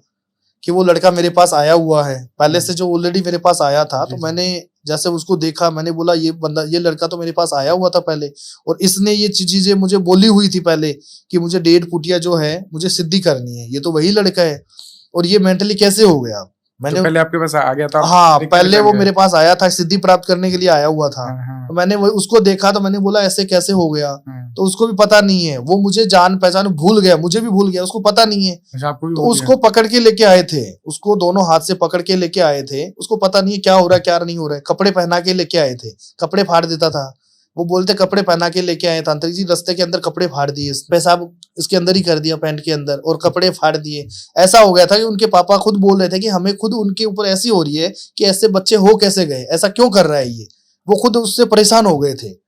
कि वो लड़का मेरे पास आया हुआ है पहले से, जो ऑलरेडी मेरे पास आया था। तो मैंने जैसे उसको देखा, मैंने बोला ये बंदा, ये लड़का तो मेरे पास आया हुआ था पहले, और इसने ये चीजें मुझे बोली हुई थी पहले कि मुझे 1.5 फुटिया जो है मुझे सिद्धि करनी है। ये तो वही लड़का है, और ये मेंटली कैसे हो गया। मैंने तो पहले आपके पास आ गया था? हाँ, पहले वो मेरे पास आया था, सिद्धि प्राप्त करने के लिए आया हुआ था। तो मैंने उसको देखा तो मैंने बोला ऐसे कैसे हो गया। तो उसको भी पता नहीं है, वो मुझे जान पहचान भूल गया, मुझे भी भूल गया, उसको पता नहीं है। तो उसको पकड़ के लेके आए थे, उसको दोनों हाथ से पकड़ के लेके आए थे। उसको पता नहीं है क्या हो रहा है क्या नहीं हो रहा है। कपड़े पहना के लेके आए थे, कपड़े फाड़ देता था वो, बोलते कपड़े पहना के लेके आए तांत्रिक जी, रास्ते के अंदर कपड़े फाड़ दिए, पेशाब इसके अंदर ही कर दिया पैंट के अंदर, और कपड़े फाड़ दिए। ऐसा हो गया था कि उनके पापा खुद बोल रहे थे कि हमें खुद उनके ऊपर ऐसी हो रही है कि ऐसे बच्चे हो कैसे गए, ऐसा क्यों कर रहा है ये। वो खुद उससे परेशान हो गए थे।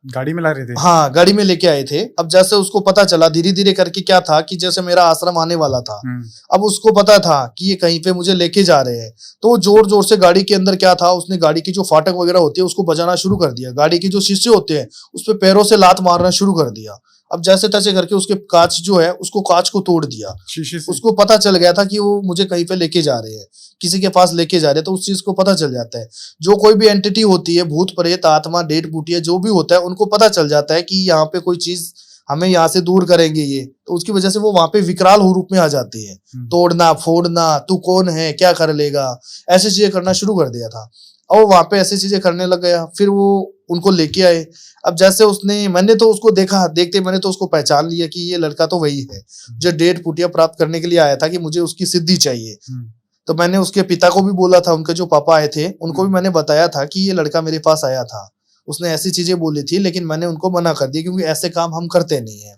गाड़ी में ला रहे थे? हाँ, गाड़ी में लेके आए थे। अब जैसे उसको पता चला धीरे धीरे करके, क्या था कि जैसे मेरा आश्रम आने वाला था, अब उसको पता था कि ये कहीं पे मुझे लेके जा रहे हैं, तो जोर जोर से गाड़ी के अंदर क्या था, उसने गाड़ी की जो फाटक वगैरह होती है उसको बजाना शुरू कर दिया। गाड़ी के जो शीशे होते हैं उस पे पैरों से लात मारना शुरू कर दिया। अब जैसे तैसे करके उसके कांच जो है, उसको कांच को तोड़ दिया। उसको पता चल गया था कि वो मुझे कहीं पे लेके जा रहे हैं, किसी के पास लेके जा रहे हैं। तो उस चीज को पता चल जाता है। जो कोई भी एंटिटी होती है, भूत प्रेत आत्मा 1.5 फुटिया जो भी होता है, उनको पता चल जाता है कि यहाँ पे कोई चीज हमें यहाँ से दूर करेंगे ये, तो उसकी वजह से वो वहां पे विकराल रूप में आ जाती है। तोड़ना फोड़ना, तू कौन है, क्या कर लेगा, ऐसी चीजें करना शुरू कर दिया था। और वहां पे ऐसी चीजें करने लग गया। फिर वो उनको लेके आए। अब जैसे उसने, मैंने तो उसको देखा, देखते मैंने तो उसको पहचान लिया कि ये लड़का तो वही है जो 1.5 फुटिया प्राप्त करने के लिए आया था, कि मुझे उसकी सिद्धि चाहिए। तो मैंने उसके पिता को भी बोला था, उनके जो पापा आए थे उनको भी मैंने बताया था कि ये लड़का मेरे पास आया था, उसने ऐसी चीजें बोली थी, लेकिन मैंने उनको मना कर दिया क्योंकि ऐसे काम हम करते नहीं है।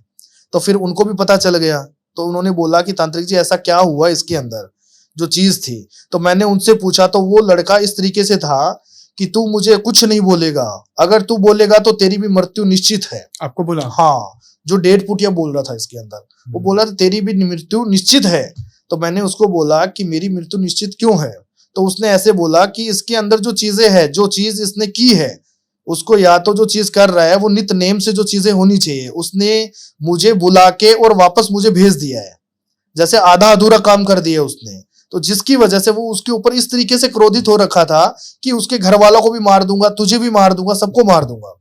तो फिर उनको भी पता चल गया। तो उन्होंने बोला कि तांत्रिक जी ऐसा क्या हुआ इसके अंदर जो चीज थी। तो मैंने उनसे पूछा, तो वो लड़का इस तरीके से था कि तू मुझे कुछ नहीं बोलेगा, अगर तू बोलेगा तो तेरी भी मृत्यु निश्चित है। आपको बोला? हाँ, जो 1.5 फुटिया बोल रहा था इसके अंदर, वो बोला था तेरी भी मृत्यु निश्चित है। तो मैंने उसको बोला कि मेरी मृत्यु निश्चित क्यों है। तो उसने ऐसे बोला कि इसके अंदर जो चीजें हैं, जो चीज इसने की है उसको या तो जो चीज कर रहा है वो नित नेम से जो चीजें होनी चाहिए, उसने मुझे बुला के और वापस मुझे भेज दिया है, जैसे आधा अधूरा काम कर दिया उसने। तो जिसकी वजह से वो उसके ऊपर इस तरीके से क्रोधित हो रखा था कि उसके घर वालों को भी मार दूंगा, तुझे भी मार दूंगा, सबको मार दूंगा।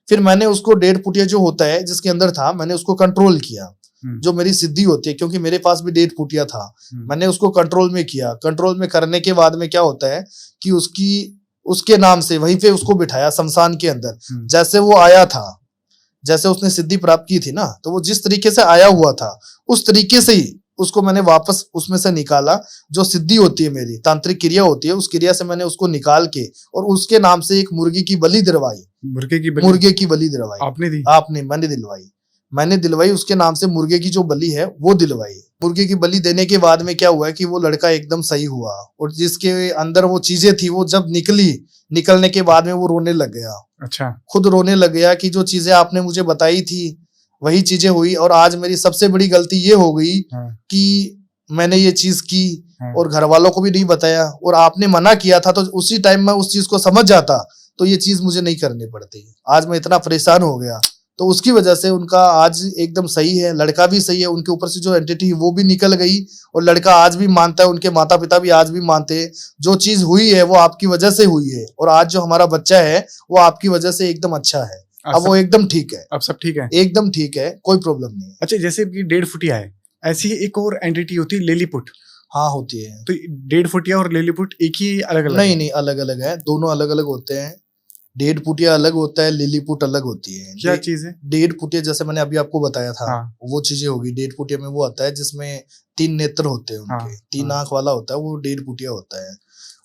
फिर मैंने उसको 1.5 फुटिया जो होता है जिसके अंदर था, मैंने उसको कंट्रोल किया, जो मेरी सिद्धि होती है, क्योंकि मेरे पास भी 1.5 फुटिया था। मैंने उसको कंट्रोल में किया। कंट्रोल में करने के बाद में क्या होता है कि उसके नाम से वहीं पे उसको बिठाया शमशान के अंदर। जैसे वो आया था, जैसे उसने सिद्धि प्राप्त की थी ना, तो वो जिस तरीके से आया हुआ था उस तरीके से ही उसको मैंने वापस उसमें से निकाला। जो सिद्धि होती है मेरी, तांत्रिक क्रिया होती है, उस क्रिया से मैंने उसको निकाल के और उसके नाम से एक मुर्गी की बलि दिलवाई। मुर्गे की बलि दिलवाई। आपने दी? मैंने दिलवाई उसके नाम से। मुर्गे की जो बलि है वो दिलवाई। मुर्गे की बलि देने के बाद में क्या हुआ है कि वो लड़का एकदम सही हुआ, और जिसके अंदर वो चीजें थी वो जब निकलने के बाद में वो रोने लग गया। अच्छा। खुद रोने लग गया कि जो चीजें आपने मुझे बताई थी वही चीजें हुई, और आज मेरी सबसे बड़ी गलती ये हो गई कि मैंने ये चीज की और घर वालों को भी नहीं बताया, और आपने मना किया था, तो उसी टाइम मैं उस चीज को समझ जाता तो ये चीज मुझे नहीं करनी पड़ती। आज मैं इतना परेशान हो गया, तो उसकी वजह से उनका आज एकदम सही है, लड़का भी सही है, उनके ऊपर से जो एंटिटी है वो भी निकल गई, और लड़का आज भी मानता है, उनके माता पिता भी आज भी मानते हैं जो चीज हुई है वो आपकी वजह से हुई है, और आज जो हमारा बच्चा है वो आपकी वजह से एकदम अच्छा है। अब वो एकदम ठीक है। अब सब ठीक है? एकदम ठीक है, कोई प्रॉब्लम नहीं है। अच्छा, जैसे कि 1.5 फुटिया है, ऐसी ही एक और एंटिटी होती है लिलीपुट। हाँ, होती है। तो 1.5 फुटिया और लिलीपुट एक ही अलग अलग? नहीं, अलग अलग है, दोनों अलग अलग होते हैं। 1.5 फुटिया अलग होता है, लिलीपुट अलग होती है। क्या चीज है? 1.5 फुटिया जैसे मैंने अभी आपको बताया था, हाँ। वो चीजें होगी। 1.5 फुटिया में वो आता है जिसमें 3 नेत्र होते हैं उनके। 3 आंख वाला होता है, वो 1.5 फुटिया होता है।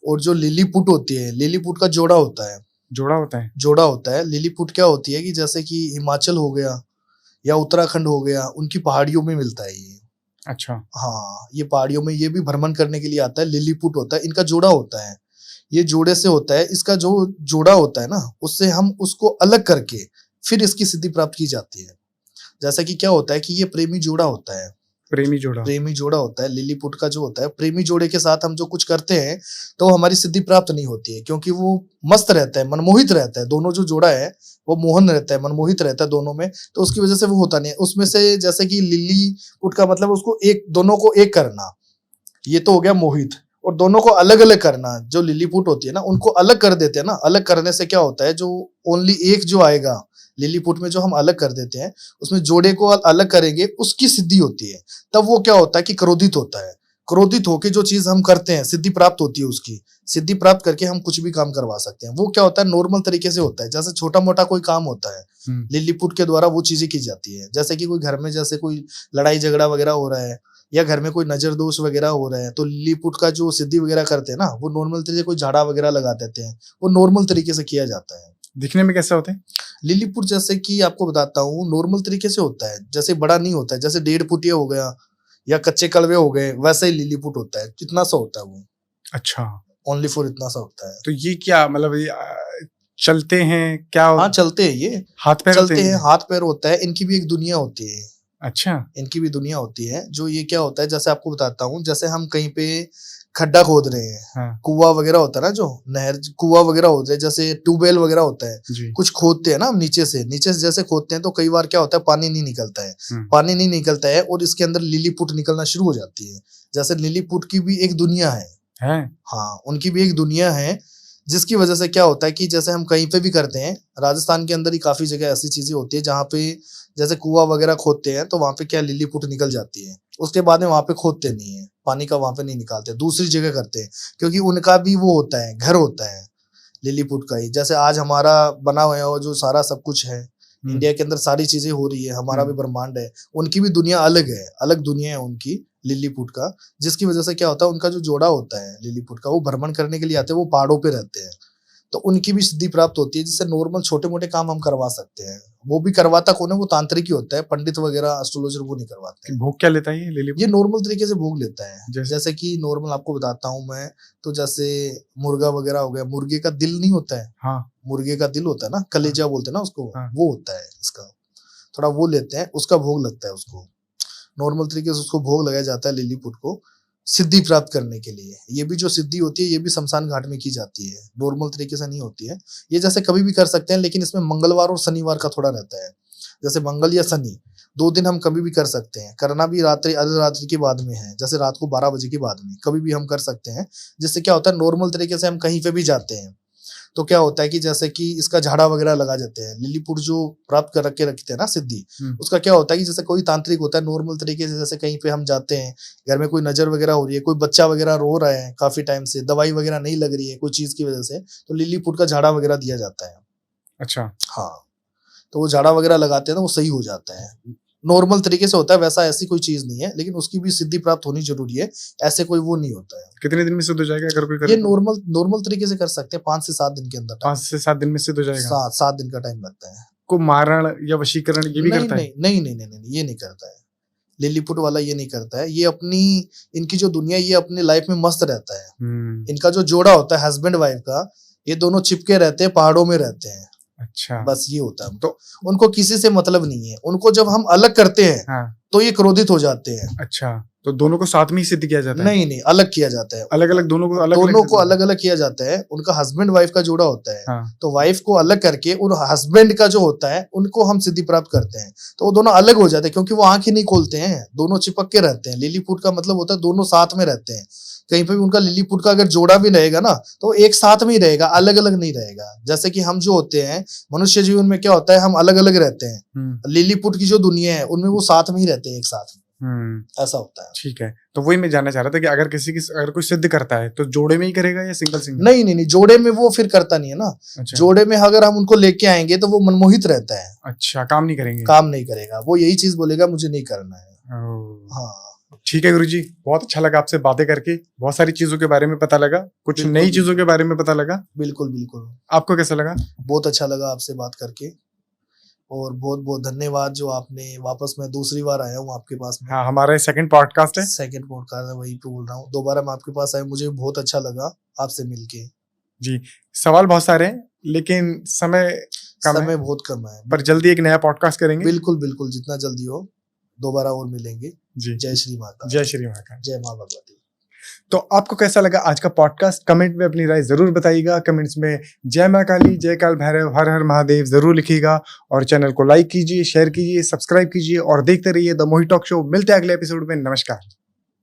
और जो लिलीपुट होती है, लिलीपुट का जोड़ा होता है। जोड़ा होता है। लिलीपुट क्या होती है कि जैसे कि हिमाचल हो गया या उत्तराखंड हो गया, उनकी पहाड़ियों में मिलता है ये। अच्छा। हाँ, ये पहाड़ियों में ये भी भ्रमण करने के लिए आता है। लिलीपुट होता है, इनका जोड़ा होता है, ये जोड़े से होता है। इसका जो जोड़ा होता है ना, उससे हम उसको अलग करके फिर इसकी सिद्धि प्राप्त की जाती है। जैसा कि क्या होता है कि ये प्रेमी जोड़ा होता है। प्रेमी जोड़ा होता है। लिलीपुट का जो होता है, प्रेमी जोड़े के साथ हम जो कुछ करते हैं तो हमारी सिद्धि प्राप्त नहीं होती है, क्योंकि वो मस्त रहता है, मनमोहित रहता है। दोनों जो जोड़ा है वो मोहन रहता है, मनमोहित रहता है दोनों में, तो उसकी वजह से वो होता नहीं है। उसमें से जैसे कि लिलीपुट का मतलब उसको दोनों को एक करना, ये तो हो गया मोहित। और दोनों को अलग अलग करना, जो लिलीपुट होती है ना उनको अलग कर देते हैं ना। अलग करने से क्या होता है, जो ओनली एक जो आएगा लिलीपुट में, जो हम अलग कर देते हैं, उसमें जोड़े को अलग करेंगे, उसकी सिद्धि होती है। तब वो क्या होता है कि क्रोधित होता है। क्रोधित होके जो चीज हम करते हैं, सिद्धि प्राप्त होती है। उसकी सिद्धि प्राप्त करके हम कुछ भी काम करवा सकते हैं। वो क्या होता है, नॉर्मल तरीके से होता है, जैसे छोटा मोटा कोई काम होता है लिलीपुट के द्वारा वो चीजें की जाती है। जैसे कि कोई घर में जैसे कोई लड़ाई झगड़ा वगैरह हो रहा है, या घर में कोई नजर दोष वगैरह हो रहा है, तो लिलीपुट का जो सिद्धि वगैरह करते हैं ना, वो नॉर्मल तरीके से कोई झाड़ा वगैरह लगा देते हैं, वो नॉर्मल तरीके से किया जाता है। दिखने में कैसा होता है लिलीपुट? जैसे कि आपको बताता हूँ, नॉर्मल तरीके से होता है, जैसे बड़ा नहीं होता है। जैसे 1.5 फुटिया हो गया या कच्चे कड़वे हो गए, वैसे ही लिलीपुट होता है। इतना सा होता है वो। अच्छा। ओनली फॉर इतना सा होता है। तो ये क्या मतलब, चलते हैं क्या? हाँ, चलते हैं, ये हाथ पैर चलते हैं, हाथ पैर होता है। इनकी भी एक दुनिया होती है। अच्छा। इनकी भी दुनिया होती है। जो ये क्या होता है, जैसे आपको बताता हूँ, जैसे हम कहीं पे खड्डा खोद रहे हैं, हाँ। कुआं वगैरह होता है ना, जो नहर कुआं वगैरह होते हैं, जैसे ट्यूबवेल वगैरह होता है, कुछ खोदते हैं ना हम नीचे से जैसे खोदते हैं, तो कई बार क्या होता है, पानी नहीं निकलता है, और इसके अंदर लिलीपुट निकलना शुरू हो जाती है। जैसे लिलीपुट की भी एक दुनिया है। हाँ, उनकी भी एक दुनिया है, जिसकी वजह से क्या होता है कि जैसे हम कहीं पे भी करते हैं, राजस्थान के अंदर ही काफी जगह ऐसी चीजें होती है जहाँ पे जैसे कुआं वगैरह खोदते हैं, तो वहां पे क्या लिलीपुट निकल जाती है। उसके बाद में वहां पे खोदते नहीं है, पानी का वहां पे नहीं निकालते, दूसरी जगह करते हैं, क्योंकि उनका भी वो होता है, घर होता है लिलीपुट का ही। जैसे आज हमारा बना हुआ है जो सारा सब कुछ है, इंडिया के अंदर सारी चीजें हो रही है, हमारा भी ब्रह्मांड है, उनकी भी दुनिया अलग है, अलग दुनिया है उनकी लिलीपुट का। जिसकी वजह से क्या होता है, उनका जो जोड़ा होता है लिलीपुट का, वो भ्रमण करने के लिए आते हैं, वो पहाड़ों पे रहते हैं, तो उनकी भी सिद्धि प्राप्त होती है, जिससे नॉर्मल छोटे मोटे काम हम करवा सकते हैं। वो भी करवाता कौन है, वो तांत्रिक ही होता है, पंडित वगैरह एस्ट्रोलॉजर वो नहीं करवाते। भोग क्या लेता है ये लिलीपुट? ये नॉर्मल तरीके से भोग लेता है। जैसे कि नॉर्मल आपको बताता हूँ मैं, तो जैसे मुर्गा वगैरह हो गया, मुर्गे का दिल नहीं होता है, हाँ, मुर्गे का दिल होता है ना, कलेजा बोलते हैं ना उसको, वो होता है इसका, थोड़ा वो लेते हैं, उसका भोग लगता है उसको। नॉर्मल तरीके से उसको भोग लगाया जाता है लिलीपुट को। सिद्धि प्राप्त करने के लिए। ये भी जो सिद्धि होती है ये भी शमशान घाट में की जाती है, नॉर्मल तरीके से नहीं होती है। ये जैसे कभी भी कर सकते हैं, लेकिन इसमें मंगलवार और शनिवार का थोड़ा रहता है। जैसे मंगल या शनि 2 दिन हम कभी भी कर सकते हैं, करना भी रात्रि अर्धरात्रि के बाद में है, जैसे रात को 12 बजे के बाद में कभी भी हम कर सकते हैं। जिससे क्या होता है, नॉर्मल तरीके से हम कहीं पे भी जाते हैं तो क्या होता है कि जैसे कि इसका झाड़ा वगैरह लगा जाते हैं, लिलीपुट जो प्राप्त कर के रखते हैं ना सिद्धि, उसका क्या होता है कि जैसे कोई तांत्रिक होता है नॉर्मल तरीके से, जैसे कहीं पे हम जाते हैं, घर में कोई नजर वगैरह हो रही है, कोई बच्चा वगैरह रो रहा है काफी टाइम से, दवाई वगैरह नहीं लग रही है कोई चीज की वजह से, तो लिलीपुट का झाड़ा वगैरह दिया जाता है। अच्छा। हाँ, तो वो झाड़ा वगैरह लगाते हैं तो वो सही हो जाता है। नॉर्मल तरीके से होता है, वैसा ऐसी कोई चीज नहीं है, लेकिन उसकी भी सिद्धि प्राप्त होनी जरूरी है, ऐसे कोई वो नहीं होता है। कितने दिन में सिद्ध हो जाएगा अगर कोई करे? ये नॉर्मल तरीके से कर सकते हैं, 5 से 7 दिन के अंदर। 5 से 7 दिन में सिद्ध हो जाएगा? 7 दिन का टाइम लगता है। को मारण या वशीकरण ये भी करता है? नहीं, ये नहीं करता है। लिलीपुट वाला ये नहीं करता है। ये अपनी, इनकी जो दुनिया, ये अपनी लाइफ में मस्त रहता है। इनका जो जोड़ा होता है हस्बैंड वाइफ का, ये दोनों चिपके रहते हैं, पहाड़ों में रहते हैं। अच्छा, बस ये होता है। तो उनको किसी से मतलब नहीं है। उनको जब हम अलग करते हैं, हाँ, तो ये क्रोधित हो जाते हैं। अच्छा, तो दोनों को साथ में ही सिद्ध किया जाता है? नहीं, अलग किया जाता है। अलग अलग दोनों को अलग अलग किया जाता है। उनका हस्बैंड वाइफ का जोड़ा होता है, हाँ। तो वाइफ को अलग करके उन हस्बैंड का जो होता है उनको हम सिद्धि प्राप्त करते हैं, तो वो दोनों अलग हो जाते हैं, क्योंकि वो आंख ही नहीं खोलते हैं, दोनों चिपक के रहते हैं। लिलीपुट का मतलब होता है दोनों साथ में रहते हैं। कहीं पे भी उनका लिलीपुट का अगर जोड़ा भी रहेगा ना, तो एक साथ में ही रहेगा, अलग अलग नहीं रहेगा। जैसे कि हम जो होते हैं मनुष्य जीवन में क्या होता है, हम अलग अलग रहते हैं। लिलीपुट की जो दुनिया है उनमें वो साथ में ही रहते हैं, एक साथ में। ऐसा होता है। ठीक है, तो वही मैं जानना चाह रहा था कि अगर कोई सिद्ध करता है तो जोड़े में ही करेगा या सिंगल? नहीं, जोड़े में वो फिर करता नहीं है ना। अच्छा। जोड़े में अगर हम उनको लेके आएंगे तो वो मनमोहित रहता है। अच्छा, काम नहीं करेगा, वो यही चीज बोलेगा मुझे नहीं करना है। हाँ, ठीक है गुरुजी, बहुत अच्छा लगा आपसे बातें करके, बहुत सारी चीजों के बारे में पता लगा, कुछ नई चीजों के बारे में पता लगा। बिल्कुल। आपको कैसा लगा? बहुत अच्छा लगा आपसे बात करके, और बहुत बहुत धन्यवाद जो आपने, वापस मैं दूसरी बार आया हूँ आपके पास में। हाँ, हमारा सेकंड पॉडकास्ट है। वही पे बोल रहा हूँ, दोबारा मैं आपके पास आया, मुझे बहुत अच्छा लगा आपसे मिलके। जी, सवाल बहुत सारे हैं लेकिन समय बहुत कम है, पर जल्दी एक नया पॉडकास्ट करेंगे। बिल्कुल, जितना जल्दी हो दोबारा और मिलेंगे। जी, जय श्री माता। जय श्री माता। जय माँ भगवती। तो आपको कैसा लगा आज का पॉडकास्ट? कमेंट में अपनी राय जरूर बताइएगा। कमेंट्स में जय माँ काली, जय काल भैरव, हर हर महादेव जरूर लिखिएगा, और चैनल को लाइक कीजिए, शेयर कीजिए, सब्सक्राइब कीजिए और देखते रहिए द मोहित टॉक शो। मिलते हैं अगले एपिसोड में। नमस्कार।